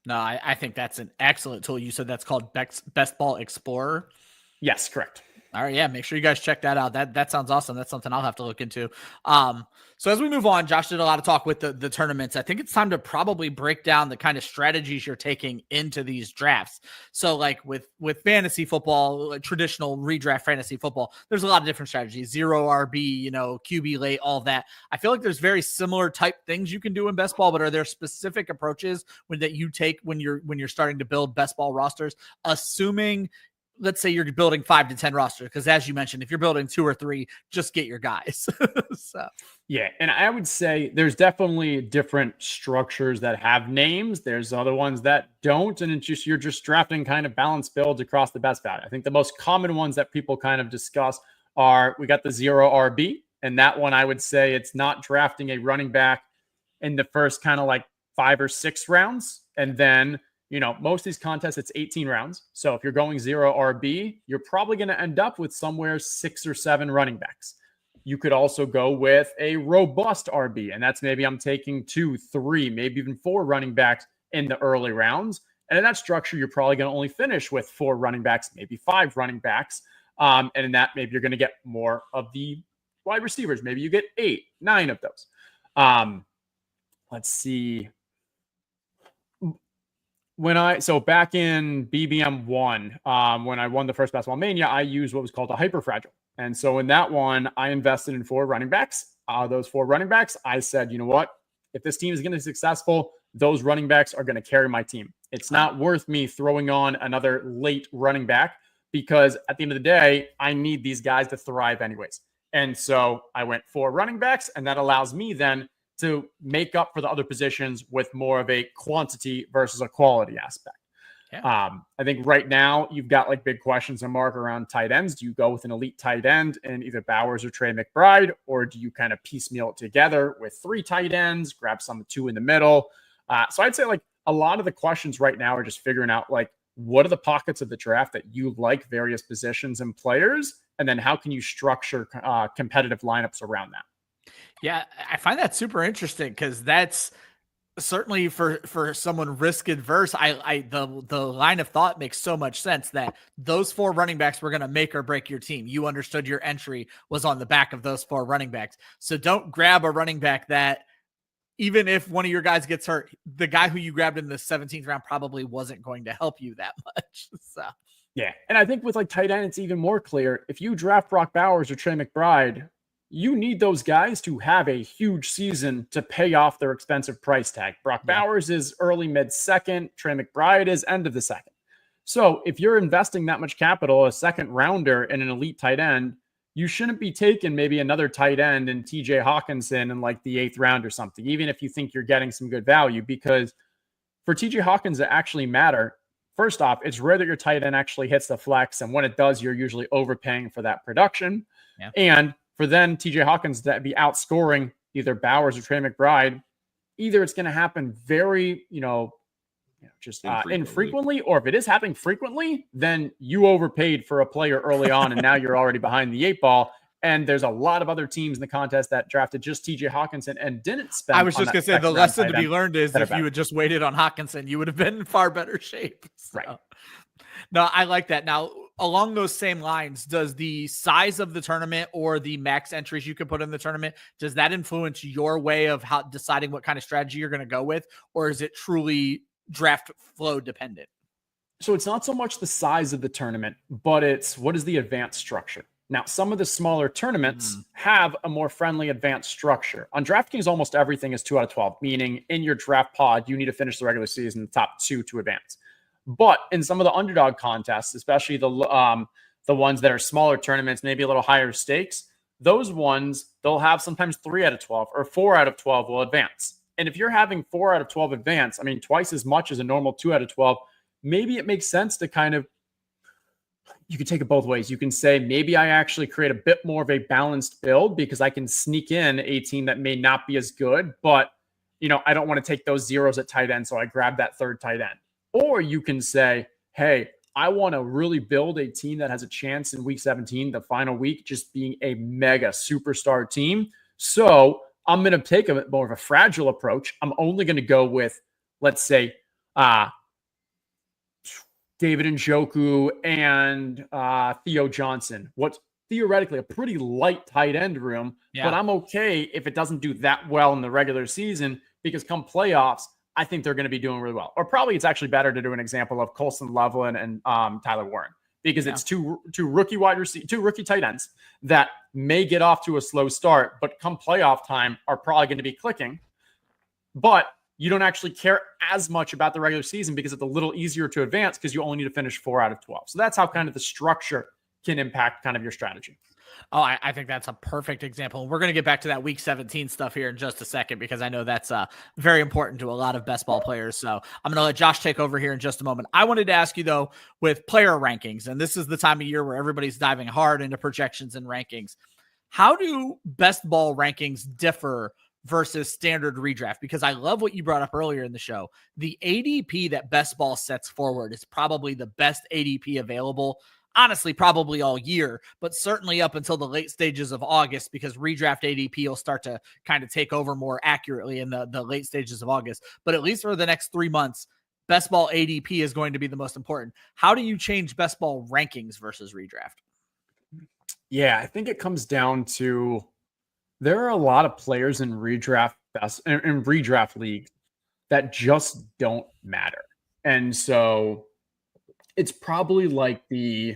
No, I think that's an excellent tool. You said that's called Best Ball Explorer. Yes, correct. All right, yeah, make sure you guys check that out. That sounds awesome. That's something I'll have to look into. So as we move on, Josh did a lot of talk with the tournaments. I think it's time to probably break down the kind of strategies you're taking into these drafts. So like with fantasy football, like traditional redraft fantasy football, there's a lot of different strategies. 0 RB, QB late, all of that. I feel like there's very similar type things you can do in best ball, but are there specific approaches that you take when you're starting to build best ball rosters, assuming let's say you're building 5 to 10 rosters, because as you mentioned, if you're building 2 or 3, just get your guys. So yeah, and I would say there's definitely different structures that have names. There's other ones that don't, and you're just drafting kind of balanced builds across the best value. I think the most common ones that people kind of discuss are we got the 0 RB, and that one I would say it's not drafting a running back in the first kind of like 5 or 6 rounds, and then most of these contests, it's 18 rounds. So if you're going 0 RB, you're probably going to end up with somewhere 6 or 7 running backs. You could also go with a robust RB, and that's maybe I'm taking 2, 3, maybe even 4 running backs in the early rounds. And in that structure, you're probably going to only finish with 4 running backs, maybe 5 running backs. And in that, maybe you're going to get more of the wide receivers. Maybe you get 8, 9 of those. Let's see. So back in BBM 1, when I won the first Basketball Mania, I used what was called a hyper fragile. And so in that one, I invested in 4 running backs. Those 4 running backs, I said, you know what? If this team is going to be successful, those running backs are going to carry my team. It's not worth me throwing on another late running back because at the end of the day, I need these guys to thrive anyways. And so I went 4 running backs, and that allows me then to make up for the other positions with more of a quantity versus a quality aspect. Yeah. I think right now you've got like big questions and mark around tight ends. Do you go with an elite tight end in either Bowers or Trey McBride, or do you kind of piecemeal it together with 3 tight ends, grab some 2 in the middle? So I'd say like a lot of the questions right now are just figuring out like what are the pockets of the draft that you like various positions and players, and then how can you structure competitive lineups around that? Yeah, I find that super interesting because that's certainly for someone risk adverse. The line of thought makes so much sense that those 4 running backs were going to make or break your team. You understood your entry was on the back of those 4 running backs. So don't grab a running back that even if one of your guys gets hurt, the guy who you grabbed in the 17th round probably wasn't going to help you that much. So yeah, and I think with like tight end, it's even more clear. If you draft Brock Bowers or Trey McBride, you need those guys to have a huge season to pay off their expensive price tag. Brock Bowers is early mid-second. Trey McBride is end of the second. So if you're investing that much capital, a second rounder in an elite tight end, you shouldn't be taking maybe another tight end in TJ Hawkinson in like the 8th round or something, even if you think you're getting some good value, because for TJ Hawkins to actually matter, first off, it's rare that your tight end actually hits the flex. And when it does, you're usually overpaying for that production. Yeah. And for then TJ Hawkins to be outscoring either Bowers or Trey McBride, either it's going to happen very, infrequently, or if it is happening frequently, then you overpaid for a player early on, and now you're already behind the 8 ball. And there's a lot of other teams in the contest that drafted just TJ Hawkinson and didn't spend. I was just going to say the lesson to be learned is if you had just waited on Hawkinson, you would have been in far better shape. So. Right. No, I like that. Now, along those same lines, does the size of the tournament or the max entries you can put in the tournament, does that influence your way of how deciding what kind of strategy you're going to go with? Or is it truly draft flow dependent? So it's not so much the size of the tournament, but it's what is the advanced structure? Now, some of the smaller tournaments have a more friendly advanced structure. On DraftKings, almost everything is 2 out of 12, meaning in your draft pod, you need to finish the regular season top 2 to advance. But in some of the underdog contests, especially the ones that are smaller tournaments, maybe a little higher stakes, those ones, they'll have sometimes 3 out of 12 or 4 out of 12 will advance. And if you're having 4 out of 12 advance, I mean, twice as much as a normal 2 out of 12, maybe it makes sense to kind of, you can take it both ways. You can say, maybe I actually create a bit more of a balanced build because I can sneak in a team that may not be as good, but, I don't want to take those zeros at tight end, so I grab that 3rd tight end. Or you can say, hey, I want to really build a team that has a chance in week 17, the final week, just being a mega superstar team. So I'm going to take a bit more of a fragile approach. I'm only going to go with, let's say, David Njoku and Theo Johnson. What's theoretically a pretty light tight end room, but I'm okay if it doesn't do that well in the regular season, because come playoffs, I think they're going to be doing really well. Or probably it's actually better to do an example of Colson Loveland and Tyler Warren, because it's two rookie tight ends that may get off to a slow start, but come playoff time are probably going to be clicking. But you don't actually care as much about the regular season because it's a little easier to advance because you only need to finish 4 out of 12. So that's how kind of the structure can impact kind of your strategy. Oh, I think that's a perfect example. We're going to get back to that week 17 stuff here in just a second, because I know that's very important to a lot of best ball players. So I'm going to let Josh take over here in just a moment. I wanted to ask you, though, with player rankings, and this is the time of year where everybody's diving hard into projections and rankings. How do best ball rankings differ versus standard redraft? Because I love what you brought up earlier in the show. The ADP that best ball sets forward is probably the best ADP available, honestly, probably all year, but certainly up until the late stages of August, because redraft ADP will start to kind of take over more accurately in the late stages of August. But at least for the next 3 months, best ball ADP is going to be the most important. How do you change best ball rankings versus redraft? Yeah, I think it comes down to, there are a lot of players in redraft leagues that just don't matter. And so it's probably like the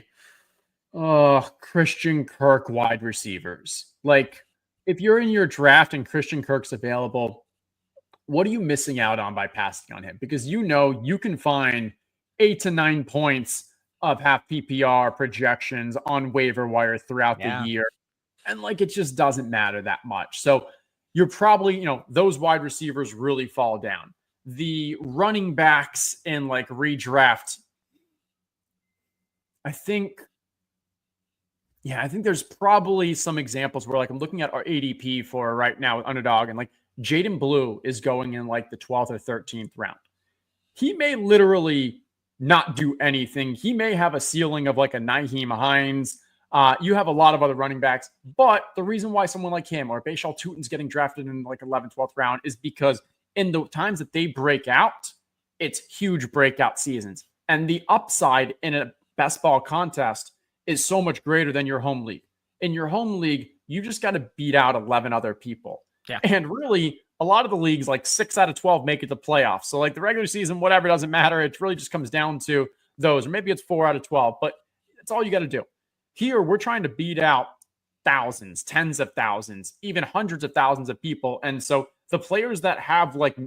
Christian Kirk wide receivers. Like, if you're in your draft and Christian Kirk's available, what are you missing out on by passing on him? Because you know you can find 8 to 9 points of half PPR projections on waiver wire throughout the year. And like, it just doesn't matter that much. So you're probably, those wide receivers really fall down. The running backs in like redraft, I think there's probably some examples where, like, I'm looking at our ADP for right now with Underdog, and like Jaden Blue is going in like the 12th or 13th round. He may literally not do anything. He may have a ceiling of like a Nyheim Hines. You have a lot of other running backs, but the reason why someone like him or Bashal Tutin's getting drafted in like 11th, 12th round is because in the times that they break out, it's huge breakout seasons. And the upside in a best ball contest is so much greater than your home league. In your home league, you just got to beat out 11 other people. Yeah. And really, a lot of the leagues, like 6 out of 12 make it to playoffs. So like the regular season, whatever, doesn't matter. It really just comes down to those, or maybe it's 4 out of 12, but that's all you got to do. Here, we're trying to beat out thousands, tens of thousands, even hundreds of thousands of people. And so the players that have like,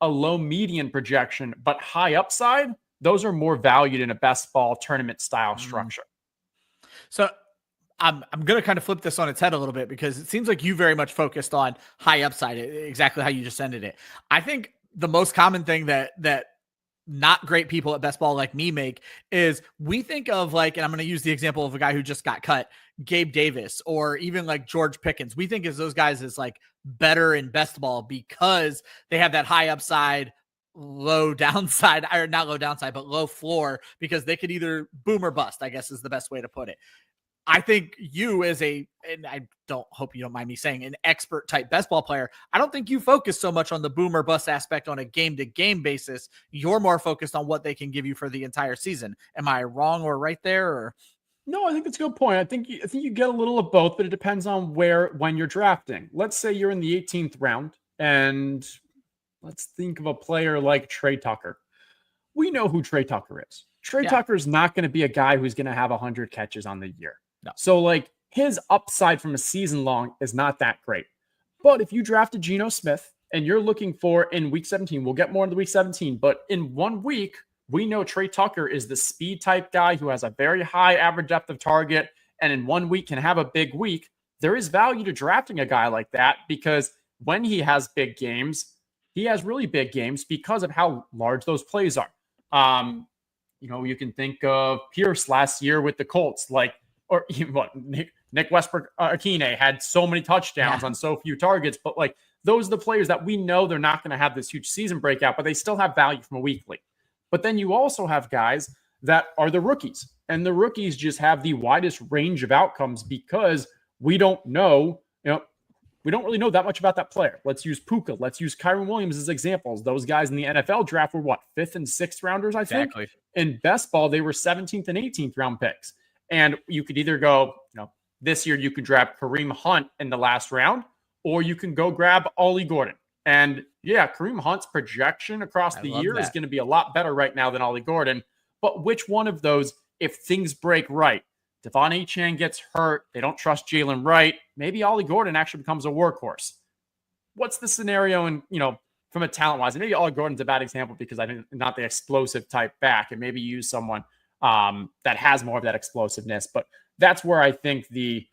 a low median projection, but high upside, those are more valued in a best ball tournament style structure. So I'm going to kind of flip this on its head a little bit, because it seems like you very much focused on high upside, exactly how you just ended it. I think the most common thing that not great people at best ball like me make is we think of like, and I'm going to use the example of a guy who just got cut, Gabe Davis, or even like George Pickens. We think of those guys as like better in best ball because they have that high upside, low downside, or not low downside, but low floor, because they could either boom or bust, I guess is the best way to put it. I think you as and I hope you don't mind me saying, an expert type best ball player, I don't think you focus so much on the boom or bust aspect on a game to game basis. You're more focused on what they can give you for the entire season. Am I wrong or right there? Or? No, I think that's a good point. I think you get a little of both, but it depends on when you're drafting. Let's say you're in the 18th round, and let's think of a player like Trey Tucker. We know who Trey Tucker is. Trey Tucker is not going to be a guy who's going to have 100 catches on the year. No. So like his upside from a season long is not that great. But if you drafted Geno Smith and you're looking for in week 17, we'll get more into week 17, but in 1 week, we know Trey Tucker is the speed type guy who has a very high average depth of target, and in 1 week can have a big week. There is value to drafting a guy like that, because when he has big games, he has really big games because of how large those plays are. You can think of Pierce last year with the Colts, or Nick Westbrook-Akine had so many touchdowns on so few targets, but like those are the players that we know they're not going to have this huge season breakout, but they still have value from a weekly. But then you also have guys that are the rookies. And the rookies just have the widest range of outcomes because we don't know, we don't really know that much about that player. Let's use Puka. Let's use Kyron Williams as examples. Those guys in the NFL draft were what, 5th and 6th rounders, I think? Exactly. In best ball, they were 17th and 18th round picks. And you could either go, this year you could grab Kareem Hunt in the last round, or you can go grab Ollie Gordon. And yeah, Kareem Hunt's projection across the year is going to be a lot better right now than Ollie Gordon. But which one of those, if things break right, Devon Achane gets hurt, they don't trust Jalen Wright, maybe Ollie Gordon actually becomes a workhorse. What's the scenario? And, from a talent-wise, and maybe Ollie Gordon's a bad example because I think not the explosive type back, and maybe use someone that has more of that explosiveness. But that's where I think the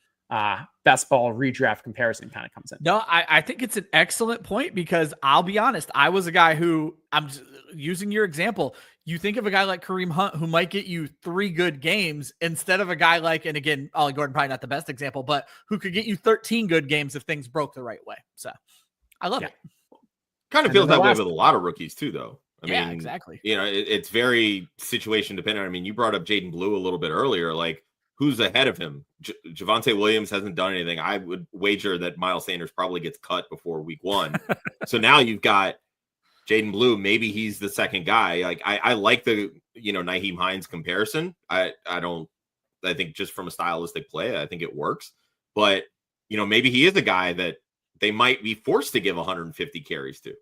best ball redraft comparison kind of comes in. No, I think it's an excellent point because I'll be honest, I was a guy who, I'm using your example, you think of a guy like Kareem Hunt who might get you 3 good games instead of a guy like, and again, Ollie Gordon probably not the best example, but who could get you 13 good games if things broke the right way. So I love it. Kind of feels that way with a lot of rookies too, though. I mean, exactly. It's very situation dependent. I mean, you brought up Jaden Blue a little bit earlier. Like, who's ahead of him? Javonte Williams hasn't done anything. I would wager that Miles Sanders probably gets cut before week 1. So now you've got Jaden Blue. Maybe he's the second guy. Like, I like the Nyheim Hines comparison. I think just from a stylistic play, I think it works. But maybe he is a guy that they might be forced to give 150 carries to.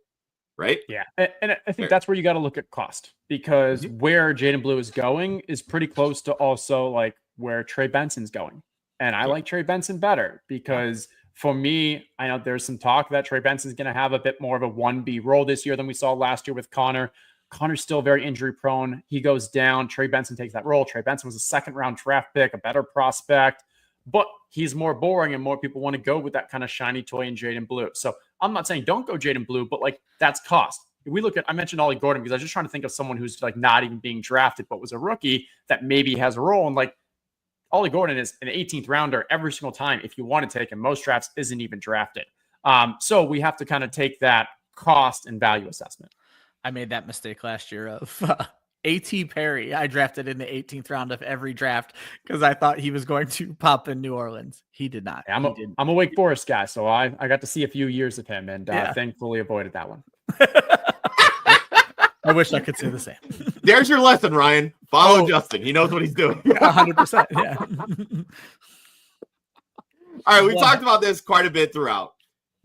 Right? Yeah. And I think that's where you got to look at cost, because where Jaden Blue is going is pretty close to also like where Trey Benson's going. And I like Trey Benson better because for me, I know there's some talk that Trey Benson's going to have a bit more of a 1B role this year than we saw last year with Connor. Connor's still very injury prone. He goes down. Trey Benson takes that role. Trey Benson was a 2nd round draft pick, a better prospect, but he's more boring and more people want to go with that kind of shiny toy in Jaden Blue. So I'm not saying don't go Jaden Blue, but like that's cost. We look at, I mentioned Ollie Gordon because I was just trying to think of someone who's like not even being drafted, but was a rookie that maybe has a role. And like Ollie Gordon is an 18th rounder every single time. If you want to take him, most drafts isn't even drafted. So we have to kind of take that cost and value assessment. I made that mistake last year of A.T. Perry. I drafted in the 18th round of every draft because I thought he was going to pop in New Orleans. He did not. Yeah, I'm a Wake Forest guy, so I got to see a few years of him and thankfully avoided that one. I wish I could say the same. There's your lesson, Ryan. Follow Justin. He knows what he's doing. 100%. Yeah. All right, we talked about this quite a bit throughout.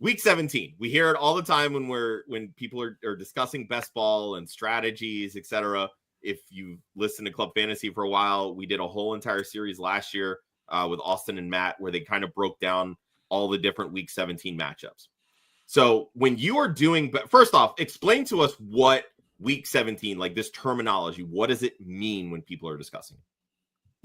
Week 17. We hear it all the time when people are discussing best ball and strategies, etc. If you listen to Club Fantasy for a while, we did a whole entire series last year with Austin and Matt where they kind of broke down all the different Week 17 matchups. So when you are doing, but first off, explain to us what Week 17, like this terminology, what does it mean when people are discussing it?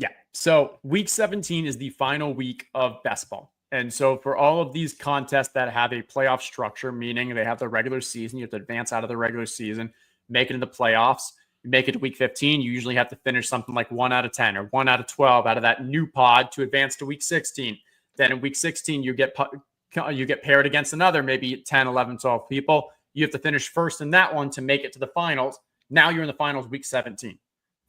Yeah. So Week 17 is the final week of best ball. And so for all of these contests that have a playoff structure, meaning they have the regular season, you have to advance out of the regular season, make it into playoffs. You make it to Week 15, you usually have to finish something like 1 out of 10 or 1 out of 12 out of that new pod to advance to Week 16. Then in Week 16, you get paired against another, maybe 10, 11, 12 people. You have to finish first in that one to make it to the finals. Now you're in the finals Week 17.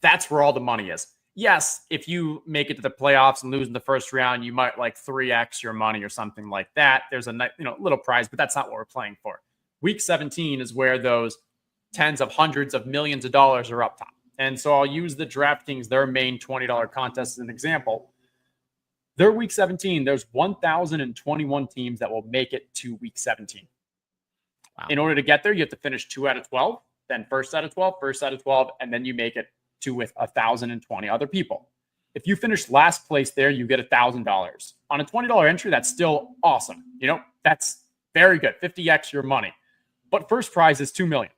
That's where all the money is. Yes, if you make it to the playoffs and lose in the first round, you might like 3x your money or something like that. There's a little prize, but that's not what we're playing for. Week 17 is where those tens of hundreds of millions of dollars are up top. And so I'll use the DraftKings, their main $20 contest as an example. Their Week 17, there's 1,021 teams that will make it to Week 17. Wow. In order to get there, you have to finish 2 out of 12, then first out of 12, and then you make it to with 1,020 other people. If you finish last place there, you get $1,000. On a $20 entry, that's still awesome. That's very good. 50x your money. But first prize is $2 million.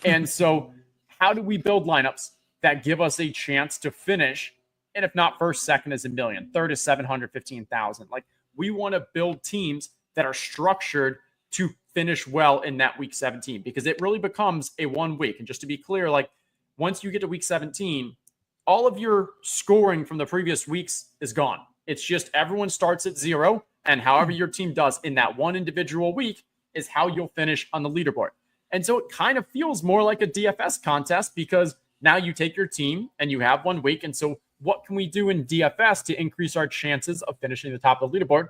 And so how do we build lineups that give us a chance to finish? And if not first, second is $1 million, third is $715,000. Like, we want to build teams that are structured to finish well in that Week 17, because it really becomes a 1 week. And just to be clear, like, once you get to Week 17, all of your scoring from the previous weeks is gone. It's just everyone starts at 0, and however your team does in that one individual week is how you'll finish on the leaderboard. And so it kind of feels more like a DFS contest because Now you take your team and you have 1 week. And so what can we do in DFS to increase our chances of finishing the top of the leaderboard?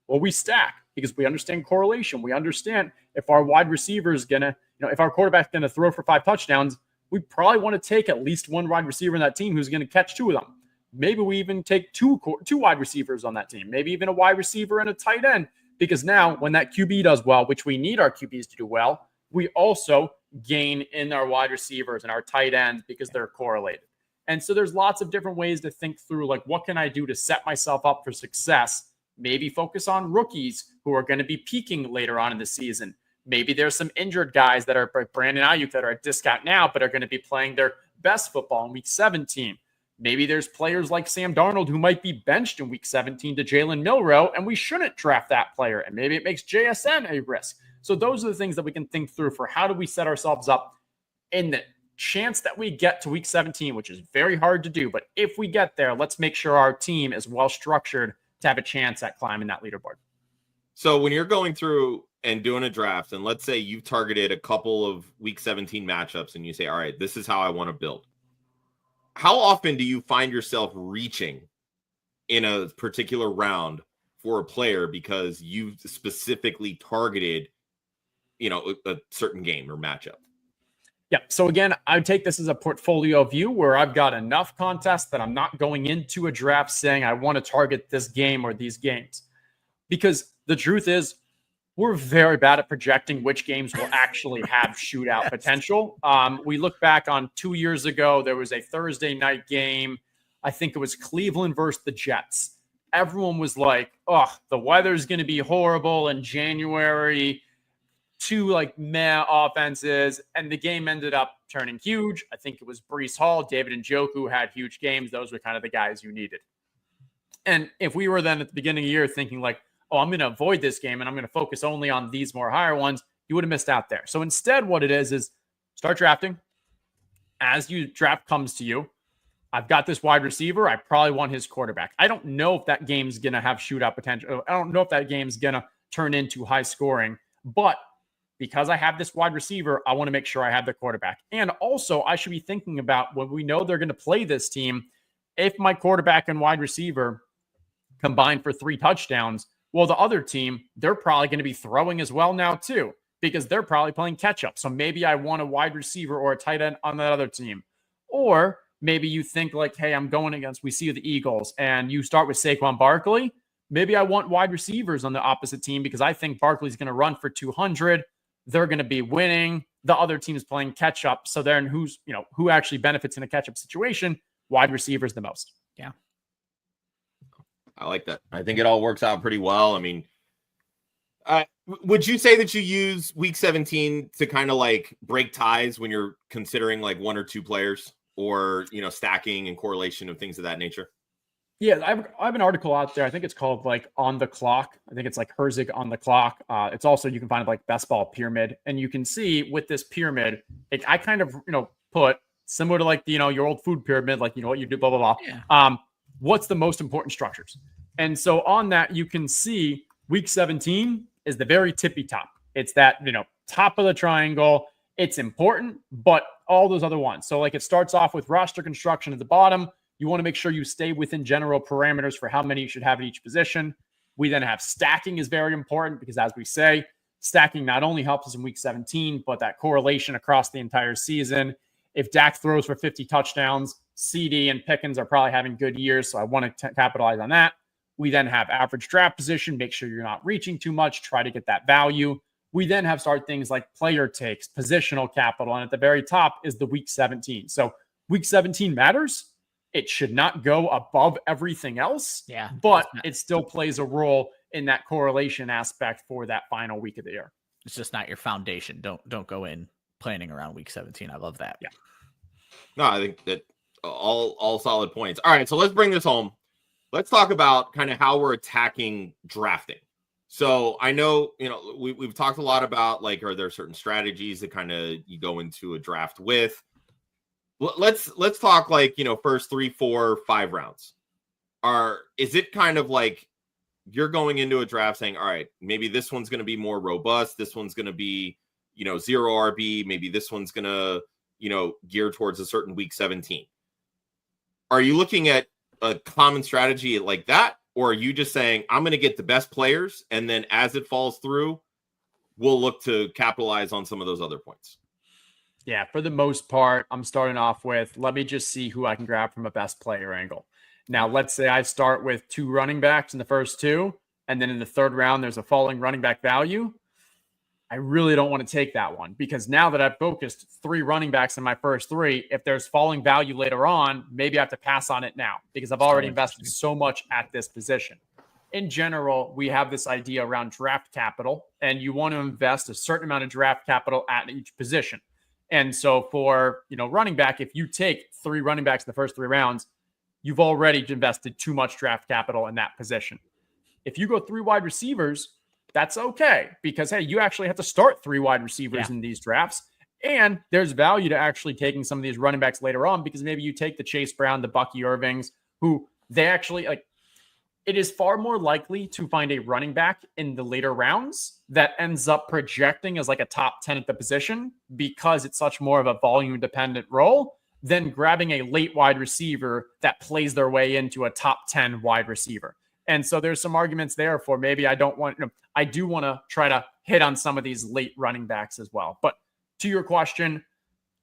Well, we stack because we understand correlation. We understand if our wide receiver is going to, if our quarterback's going to throw for 5 touchdowns, we probably want to take at least 1 wide receiver in that team who's going to catch 2 of them. Maybe we even take two wide receivers on that team, maybe even a wide receiver and a tight end, because now when that QB does well, which we need our QBs to do well, we also gain in our wide receivers and our tight ends because they're correlated. And so there's lots of different ways to think through, like, what can I do to set myself up for success? Maybe focus on rookies who are going to be peaking later on in the season. Maybe there's some injured guys that are like Brandon Ayuk that are at discount now, but are going to be playing their best football in week 17. Maybe there's players like Sam Darnold who might be benched in week 17 to Jalen Milroe, and we shouldn't draft that player. And maybe it makes JSN a risk. So those are the things that we can think through for how do we set ourselves up in the chance that we get to week 17, which is very hard to do. But if we get there, let's make sure our team is well structured to have a chance at climbing that leaderboard. So when you're going through and doing a draft, and let's say you've targeted a couple of week 17 matchups and you say, all right, this is how I want to build. How often do you find yourself reaching in a particular round for a player because you've specifically targeted, a certain game or matchup? Yeah. So again, I would take this as a portfolio view where I've got enough contests that I'm not going into a draft saying I want to target this game or these games. Because the truth is, we're very bad at projecting which games will actually have shootout potential. We look back on 2 years ago, there was a Thursday night game. I think it was Cleveland versus the Jets. Everyone was like, oh, the weather's going to be horrible in January. 2 meh offenses. And the game ended up turning huge. I think it was Breece Hall, David Njoku had huge games. Those were kind of the guys you needed. And if we were then at the beginning of the year thinking like, oh, I'm going to avoid this game and I'm going to focus only on these more higher ones, you would have missed out there. So instead, what it is start drafting. As you draft comes to you, I've got this wide receiver. I probably want his quarterback. I don't know if that game's going to have shootout potential. I don't know if that game's going to turn into high scoring, but because I have this wide receiver, I want to make sure I have the quarterback. And also I should be thinking about when we know they're going to play this team, if my quarterback and wide receiver combine for 3 touchdowns, well, the other team, they're probably going to be throwing as well now too, because they're probably playing catch up. So maybe I want a wide receiver or a tight end on that other team. Or maybe you think like, hey, I'm going against, we see the Eagles, and you start with Saquon Barkley. Maybe I want wide receivers on the opposite team because I think Barkley's going to run for 200. They're going to be winning. The other team is playing catch up. So then who actually benefits in a catch up situation? Wide receivers the most. Yeah. I like that. I think it all works out pretty well. I mean, would you say that you use week 17 to kind of like break ties when you're considering like 1 or 2 players or, stacking and correlation of things of that nature? Yeah, I have an article out there. I think it's called like On the Clock. I think it's like Herzig on the Clock. It's also, you can find it like Best Ball Pyramid. And you can see with this pyramid, I kind of, put similar to like, your old food pyramid, like, what you do, blah, blah, blah. Yeah. What's the most important structures? And so on that, you can see week 17 is the very tippy top. It's that, top of the triangle. It's important, but all those other ones. So like it starts off with roster construction at the bottom. You want to make sure you stay within general parameters for how many you should have at each position. We then have stacking is very important because, as we say, stacking not only helps us in week 17, but that correlation across the entire season. If Dak throws for 50 touchdowns, CD and Pickens are probably having good years, so I want to capitalize on that. We then have average draft position. Make sure you're not reaching too much. Try to get that value. We then have things like player takes, positional capital, and at the very top is the week 17. So week 17 matters. It should not go above everything else, but it still plays a role in that correlation aspect for that final week of the year. It's just not your foundation. Don't go in planning around week 17. I love that. Yeah. No, I think that all solid points. All right, so let's bring this home. Let's talk about kind of how we're attacking drafting. So I know, we've talked a lot about like, are there certain strategies that kind of you go into a draft with? Let's talk like, first 3, 4, 5 rounds. Is it kind of like you're going into a draft saying, all right, maybe this one's going to be more robust. This one's going to be, 0 RB. Maybe this one's going to geared towards a certain week 17. Are you looking at a common strategy like that? Or are you just saying, I'm going to get the best players, and then as it falls through, we'll look to capitalize on some of those other points? Yeah, for the most part, I'm starting off with, let me just see who I can grab from a best player angle. Now, let's say I start with 2 running backs in the first 2, and then in the third round, there's a falling running back value. I really don't want to take that one, because now that I've focused 3 running backs in my first 3, if there's falling value later on, maybe I have to pass on it now because I've already invested so much at this position. In general, we have this idea around draft capital, and you want to invest a certain amount of draft capital at each position. And so for, running back, if you take 3 running backs in the first 3 rounds, you've already invested too much draft capital in that position. If you go 3 wide receivers, that's okay, because, hey, you actually have to start 3 wide receivers in these drafts. And there's value to actually taking some of these running backs later on, because maybe you take the Chase Brown, the Bucky Irvings, who they actually it is far more likely to find a running back in the later rounds that ends up projecting as like a top 10 at the position, because it's such more of a volume dependent role than grabbing a late wide receiver that plays their way into a top 10 wide receiver. And so there's some arguments there for maybe I don't want, I do want to try to hit on some of these late running backs as well. But to your question,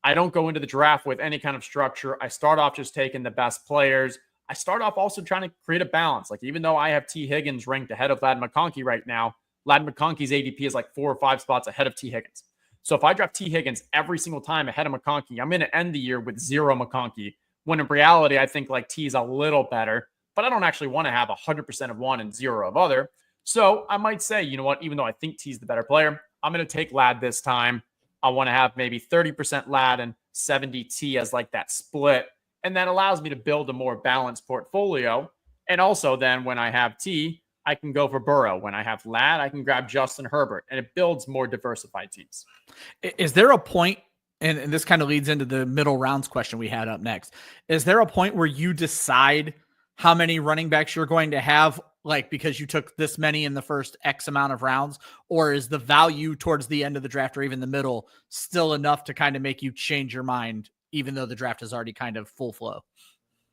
I don't go into the draft with any kind of structure. I start off just taking the best players. I start off also trying to create a balance. Like, even though I have T. Higgins ranked ahead of Ladd McConkey right now, Ladd McConkey's ADP is like 4 or 5 spots ahead of T. Higgins. So if I draft T. Higgins every single time ahead of McConkey, I'm going to end the year with 0 McConkey, when in reality, I think like T is a little better, but I don't actually want to have 100% of one and 0 of other. So I might say, you know what, even though I think T's the better player, I'm going to take Ladd this time. I want to have maybe 30% Ladd and 70 T as like that split. And that allows me to build a more balanced portfolio. And also then when I have T, I can go for Burrow. When I have Ladd, I can grab Justin Herbert, and it builds more diversified teams. Is there a point, and this kind of leads into the middle rounds question we had up next, is there a point where you decide how many running backs you're going to have, like because you took this many in the first X amount of rounds, or is the value towards the end of the draft or even the middle still enough to kind of make you change your mind, even though the draft is already kind of full flow?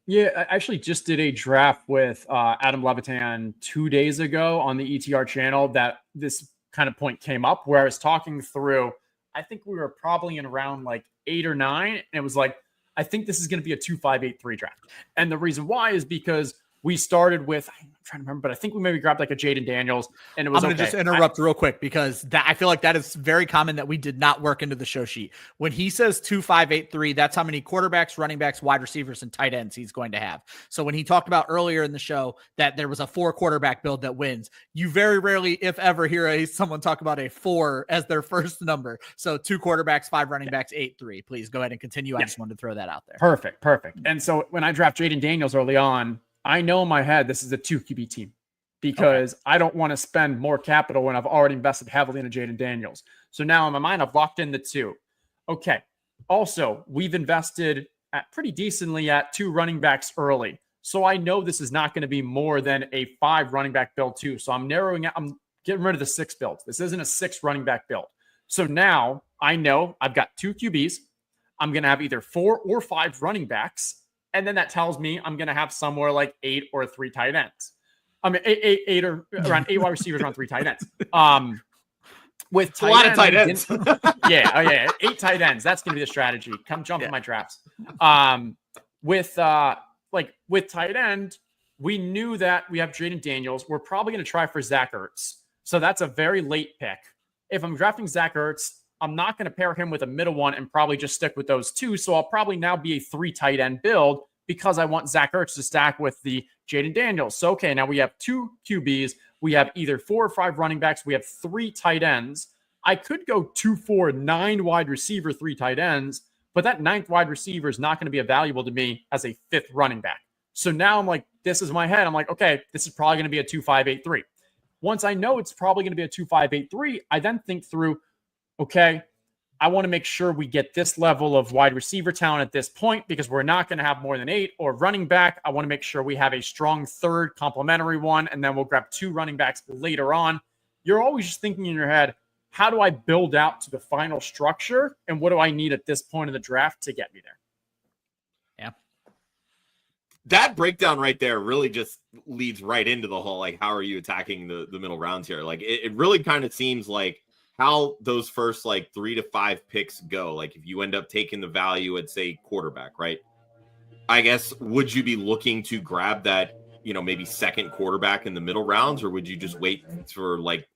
Yeah, I actually just did a draft with Adam Levitan 2 days ago on the ETR channel that this kind of point came up, where I was talking through, I think we were probably in round like 8 or 9. And it was like, I think this is going to be a 2-5-8-3 draft. And the reason why is because we started with, I'm trying to remember, but I think we maybe grabbed like a Jaden Daniels, and it was I'm going to just interrupt real quick, because that I feel like that is very common that we did not work into the show sheet. When he says 2-5-8-3, that's how many quarterbacks, running backs, wide receivers, and tight ends he's going to have. So when he talked about earlier in the show that there was a 4 quarterback build that wins, you very rarely, if ever, hear someone talk about a 4 as their first number. So 2 quarterbacks, 5 running backs, 8-3. Please go ahead and continue. I just wanted to throw that out there. Perfect. And so when I draft Jaden Daniels early on, I know in my head this is a 2 QB team, because I don't want to spend more capital when I've already invested heavily into Jaden Daniels. So now in my mind, I've locked in the 2. Okay. Also, we've invested pretty decently at 2 running backs early. So I know this is not going to be more than a 5 running back build too. So I'm narrowing out, I'm getting rid of the 6 builds. This isn't a 6 running back build. So now I know I've got 2 QBs. I'm going to have either 4 or 5 running backs. And then that tells me I'm going to have somewhere like 8 or 3 tight ends. I mean, 8 or around 8 wide receivers, around 3 tight ends. With tight a lot of tight ends. 8 tight ends. That's going to be the strategy. Come jump in my drafts. With tight end, we knew that we have Jaden Daniels. We're probably going to try for Zach Ertz. So that's a very late pick. If I'm drafting Zach Ertz, I'm not going to pair him with a middle one and probably just stick with those 2. So I'll probably now be a 3 tight end build, because I want Zach Ertz to stack with the Jaden Daniels. So, okay, now we have 2 QBs. We have either 4 or 5 running backs. We have 3 tight ends. I could go 2, 4, 9 wide receiver, 3 tight ends, but that 9th wide receiver is not going to be valuable to me as a 5th running back. So now I'm like, this is my head. I'm like, okay, this is probably going to be a 2-5-8-3. Once I know it's probably going to be a 2-5-8-3, I then think through, okay, I want to make sure we get this level of wide receiver talent at this point, because we're not going to have more than 8, or running back. I want to make sure we have a strong 3rd complementary one, and then we'll grab 2 running backs later on. You're always just thinking in your head, how do I build out to the final structure? And what do I need at this point in the draft to get me there? Yeah. That breakdown right there really just leads right into the whole, like, how are you attacking the middle rounds here? Like, it really kind of seems like how those first, like, 3 to 5 picks go. Like, if you end up taking the value at, say, quarterback, right? I guess, would you be looking to grab that, maybe second quarterback in the middle rounds, or would you just wait for, like,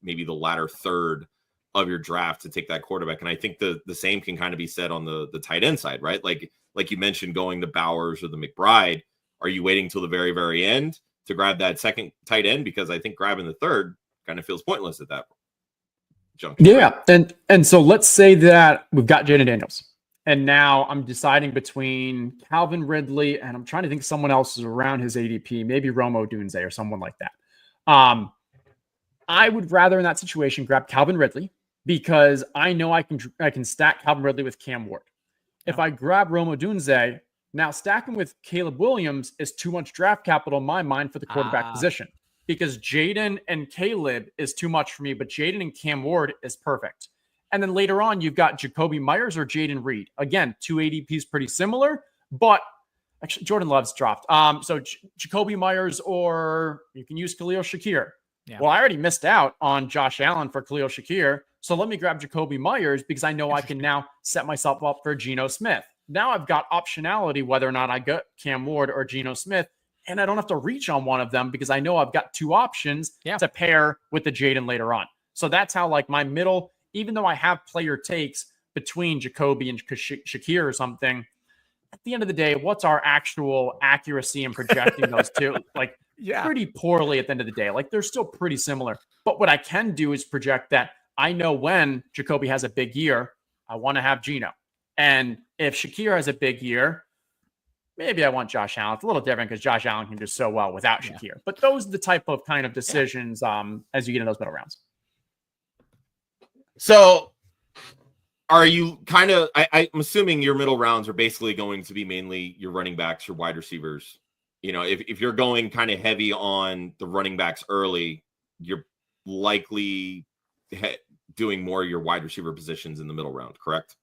maybe the latter third of your draft to take that quarterback? And I think the same can kind of be said on the tight end side, right? Like you mentioned, going to Bowers or the McBride. Are you waiting till the very, very end to grab that second tight end? Because I think grabbing the third kind of feels pointless at that junction. Yeah. Right? And so let's say that we've got Jaden Daniels. And now I'm deciding between Calvin Ridley and I'm trying to think someone else is around his ADP, maybe Romo Dunze or someone like that. I would rather in that situation grab Calvin Ridley because I know I can stack Calvin Ridley with Cam Ward. If I grab Romo Dunze, now stacking with Caleb Williams is too much draft capital in my mind for the quarterback position because Jaden and Caleb is too much for me, but Jaden and Cam Ward is perfect. And then later on, you've got Jacoby Myers or Jaden Reed. Again, two ADPs pretty similar, but actually Jordan Love's dropped. So Jacoby Myers, or you can use Khalil Shakir. Yeah. Well, I already missed out on Josh Allen for Khalil Shakir. So let me grab Jacoby Myers because I know I can now set myself up for Geno Smith. Now I've got optionality whether or not I get Cam Ward or Geno Smith, and I don't have to reach on one of them because I know I've got two options to pair with the Jaden later on. So that's how, like, my middle, even though I have player takes between Jacoby and Shakir or something, at the end of the day, what's our actual accuracy in projecting those two? Like, pretty poorly at the end of the day. Like, they're still pretty similar. But what I can do is project that I know when Jacoby has a big year, I want to have Geno. And if Shakir has a big year, maybe I want Josh Allen. It's a little different because Josh Allen can do so well without Shakir. But those are the type of kind of decisions as you get in those middle rounds. So are you kind of, I'm assuming your middle rounds are basically going to be mainly your running backs, your wide receivers. If you're going kind of heavy on the running backs early, you're likely doing more of your wide receiver positions in the middle round, correct?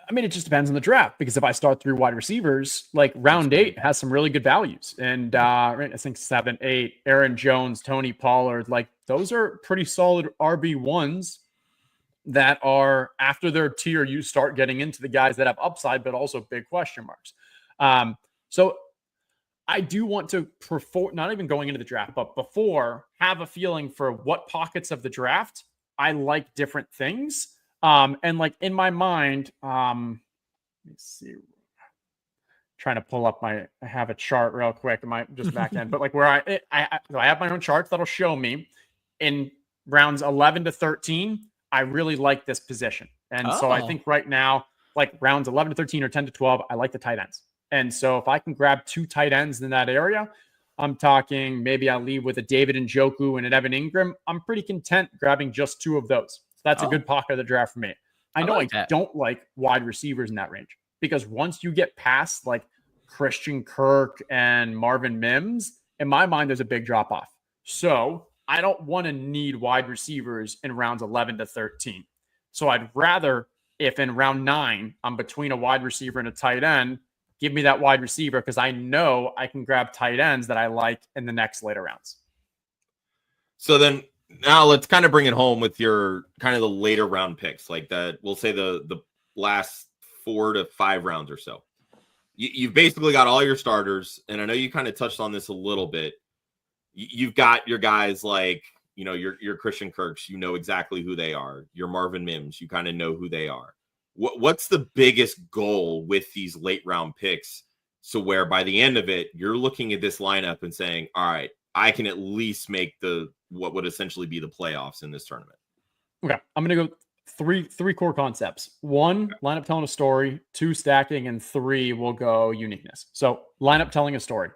I mean, it just depends on the draft because if I start 3 wide receivers, like round 8 has some really good values. And I think 7, 8, Aaron Jones, Tony Pollard, like those are pretty solid RB1s that are after their tier. You start getting into the guys that have upside, but also big question marks. So I do want to, not even going into the draft, but before, have a feeling for what pockets of the draft I like different things. And like in my mind, let me see, trying to pull up I have a chart real quick. I might just back end, but like where I have my own charts that'll show me in rounds 11 to 13, I really like this position. And so I think right now, like rounds 11 to 13 or 10 to 12, I like the tight ends. And so if I can grab 2 tight ends in that area, I'm talking maybe I leave with a David Njoku and an Evan Ingram. I'm pretty content grabbing just 2 of those. So that's a good pocket of the draft for me. I know I don't like wide receivers in that range because once you get past like Christian Kirk and Marvin Mims, in my mind, there's a big drop off. So I don't want to need wide receivers in rounds 11 to 13. So I'd rather, if in round 9, I'm between a wide receiver and a tight end, give me that wide receiver because I know I can grab tight ends that I like in the next later rounds. So then now let's kind of bring it home with your kind of the later round picks, like that. We'll say the last 4 to 5 rounds or so. You've basically got all your starters, and I know you kind of touched on this a little bit. You've got your guys like, your Christian Kirks, you know exactly who they are. Your Marvin Mims, you kind of know who they are. What's the biggest goal with these late round picks? So where by the end of it, you're looking at this lineup and saying, all right, I can at least make what would essentially be the playoffs in this tournament. Okay. I'm going to go three core concepts. 1, lineup telling a story. 2, stacking. And 3 will go uniqueness. So lineup telling a story.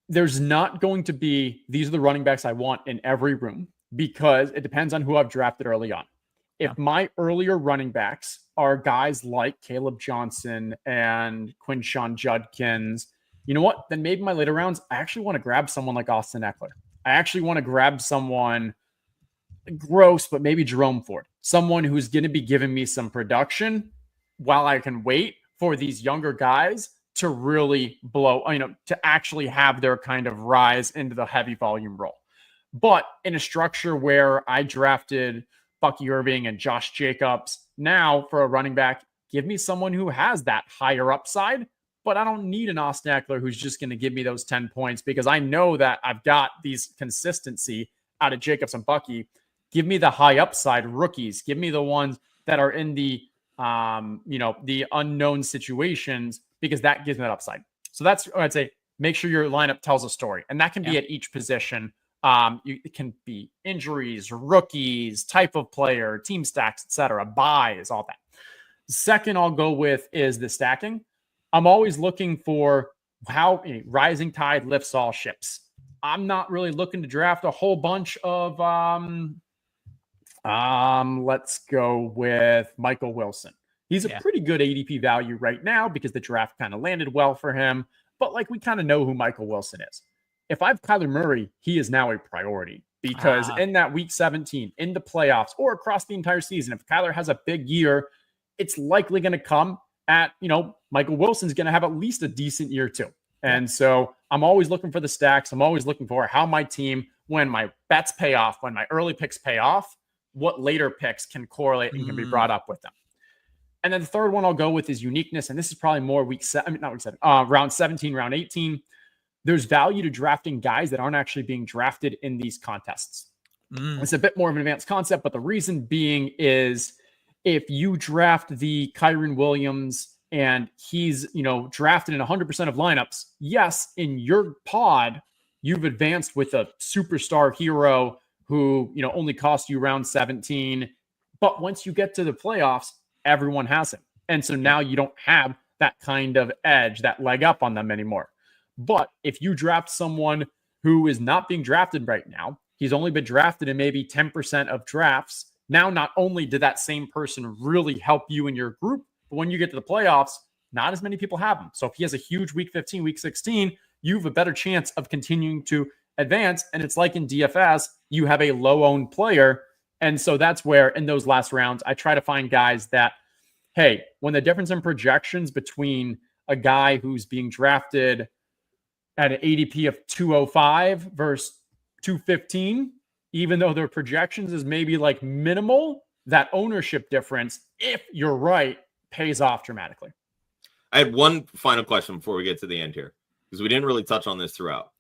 There's not going to be, these are the running backs I want in every room because it depends on who I've drafted early on. If my earlier running backs are guys like Caleb Johnson and Quinshon Judkins, you know what? Then maybe my later rounds, I actually want to grab someone like Austin Eckler. I actually want to grab someone gross, but maybe Jerome Ford, someone who's going to be giving me some production while I can wait for these younger guys to really blow, to actually have their kind of rise into the heavy volume role. But in a structure where I drafted Bucky Irving and Josh Jacobs, now for a running back, give me someone who has that higher upside, but I don't need an Austin Eckler who's just going to give me those 10 points because I know that I've got these consistency out of Jacobs and Bucky. Give me the high upside rookies. Give me the ones that are in the, the unknown situations, because that gives me that upside. So that's what I'd say. Make sure your lineup tells a story, and that can be at each position. It can be injuries, rookies, type of player, team stacks, etc., buys, all that. Second, I'll go with is the stacking. I'm always looking for how a rising tide lifts all ships. I'm not really looking to draft a whole bunch of, let's go with Michael Wilson. He's a pretty good ADP value right now because the draft kind of landed well for him. But we kind of know who Michael Wilson is. If I have Kyler Murray, he is now a priority because in that week 17, in the playoffs, or across the entire season, if Kyler has a big year, it's likely going to come at, Michael Wilson's going to have at least a decent year too. And so I'm always looking for the stacks. I'm always looking for how my team, when my bets pay off, when my early picks pay off, what later picks can correlate and can be brought up with them. And then the third one I'll go with is uniqueness. And this is probably more round 17, round 18. There's value to drafting guys that aren't actually being drafted in these contests. It's a bit more of an advanced concept, but the reason being is if you draft the Kyren Williams and he's, drafted in 100% of lineups, yes, in your pod, you've advanced with a superstar hero who, only cost you round 17. But once you get to the playoffs, everyone has him. And so now you don't have that kind of edge, that leg up on them anymore. But if you draft someone who is not being drafted right now, he's only been drafted in maybe 10% of drafts. Now, not only did that same person really help you in your group, but when you get to the playoffs, not as many people have him. So if he has a huge week 15, week 16, you have a better chance of continuing to advance. And it's like in DFS, you have a low-owned player. And so that's where in those last rounds, I try to find guys that, hey, when the difference in projections between a guy who's being drafted at an ADP of 205 versus 215, even though their projections is maybe minimal, that ownership difference, if you're right, pays off dramatically. I had one final question before we get to the end here, because we didn't really touch on this throughout.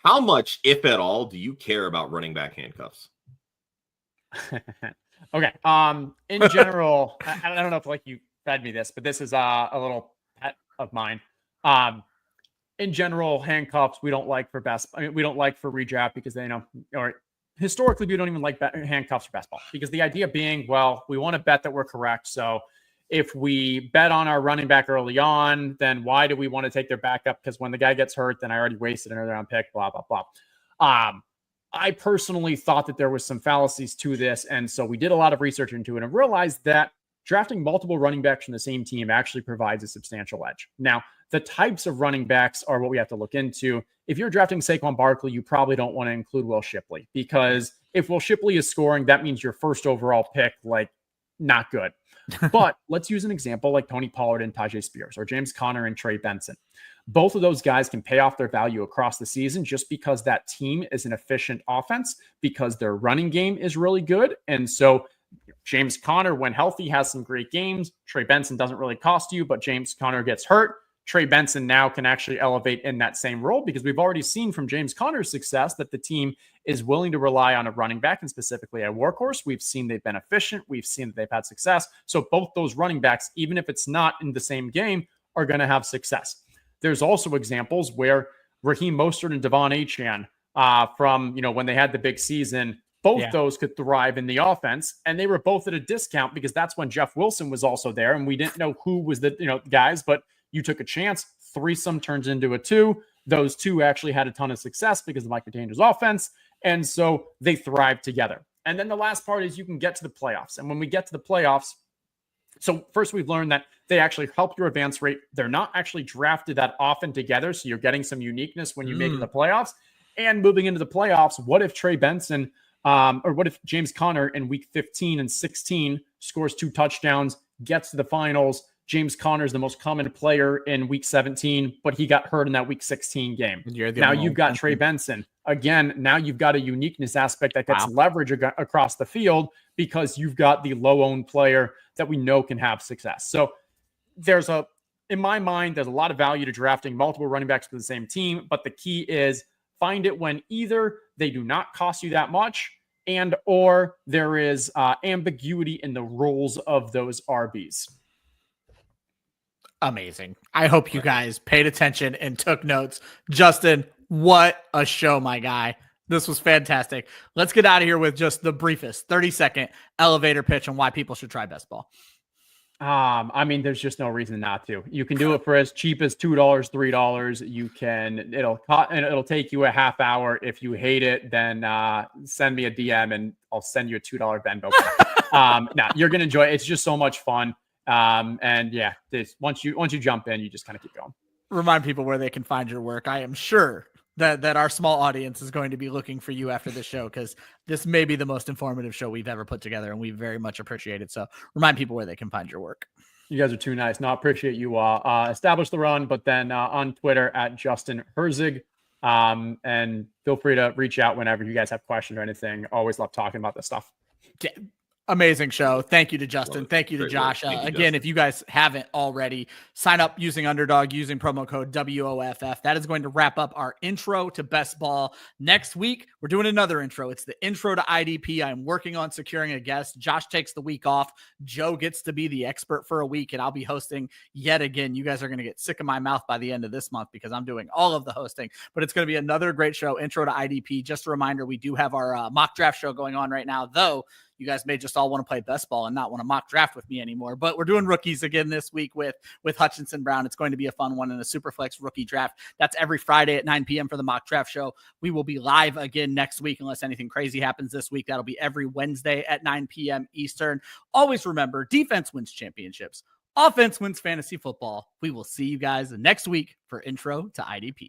How much, if at all, do you care about running back handcuffs? Okay. In general, I don't know if you fed me this, but this is a little pet of mine. In general, handcuffs we don't like for we don't like for redraft because they or historically we don't even like handcuffs for best ball, because the idea being, well, we want to bet that we're correct. So if we bet on our running back early on, then why do we want to take their backup? Because when the guy gets hurt, then I already wasted another round pick, blah, blah, blah. I personally thought that there was some fallacies to this. And so we did a lot of research into it and realized that drafting multiple running backs from the same team actually provides a substantial edge. Now, the types of running backs are what we have to look into. If you're drafting Saquon Barkley, you probably don't want to include Will Shipley, because if Will Shipley is scoring, that means your first overall pick, not good. But let's use an example like Tony Pollard and Tajay Spears, or James Conner and Trey Benson. Both of those guys can pay off their value across the season just because that team is an efficient offense, because their running game is really good. And so James Conner, when healthy, has some great games. Trey Benson doesn't really cost you, but James Conner gets hurt. Trey Benson now can actually elevate in that same role, because we've already seen from James Conner's success that the team is willing to rely on a running back, and specifically a workhorse. We've seen they've been efficient. We've seen that they've had success. So both those running backs, even if it's not in the same game, are going to have success. There's also examples where Raheem Mostert and Devon Achane from, when they had the big season, both those could thrive in the offense, and they were both at a discount because that's when Jeff Wilson was also there, and we didn't know who was the guys, but you took a chance. Threesome turns into a two. Those two actually had a ton of success because of Mike McDaniel's offense, and so they thrived together. And then the last part is you can get to the playoffs, and when we get to the playoffs, so first we've learned that they actually help your advance rate. They're not actually drafted that often together, so you're getting some uniqueness when you make it to the playoffs. And moving into the playoffs, what if Trey Benson Or what if James Conner in week 15 and 16 scores 2 touchdowns, gets to the finals? James Conner is the most common player in week 17, but he got hurt in that week 16 game. Now you've got Trey Benson. Again, now you've got a uniqueness aspect that gets leverage across the field because you've got the low-owned player that we know can have success. So in my mind, there's a lot of value to drafting multiple running backs for the same team, but the key is find it when either they do not cost you that much and or there is ambiguity in the roles of those RBs. Amazing. I hope you guys paid attention and took notes. Justin, what a show, my guy. This was fantastic. Let's get out of here with just the briefest 30-second elevator pitch on why people should try best ball. I mean, there's just no reason not to. You can do it for as cheap as $2, $3. It'll take you a half hour. If you hate it, then send me a DM and I'll send you a $2 Venmo. You're gonna enjoy it. It's just so much fun. And yeah, once you jump in, you just kind of keep going. Remind people where they can find your work. I am sure that our small audience is going to be looking for you after this show, because this may be the most informative show we've ever put together, and we very much appreciate it. So remind people where they can find your work. You guys are too nice. No, I appreciate you. Establish the run, but then on Twitter at Justin Herzig. And feel free to reach out whenever you guys have questions or anything. Always love talking about this stuff. Amazing show. Thank you to Justin. Thank you to Josh. Again, Justin, if you guys haven't already, sign up using Underdog, using promo code WOFF. That is going to wrap up our intro to best ball. Next week, we're doing another intro. It's the intro to IDP. I'm working on securing a guest. Josh takes the week off. Joe gets to be the expert for a week, and I'll be hosting yet again. You guys are going to get sick of my mouth by the end of this month because I'm doing all of the hosting, but it's going to be another great show, intro to IDP. Just a reminder, we do have our mock draft show going on right now, though. You guys may just all want to play best ball and not want to mock draft with me anymore, but we're doing rookies again this week with Hutchinson Brown. It's going to be a fun one in a Superflex rookie draft. That's every Friday at 9 p.m. for the mock draft show. We will be live again next week unless anything crazy happens this week. That'll be every Wednesday at 9 p.m. Eastern. Always remember, defense wins championships. Offense wins fantasy football. We will see you guys next week for Intro to IDP.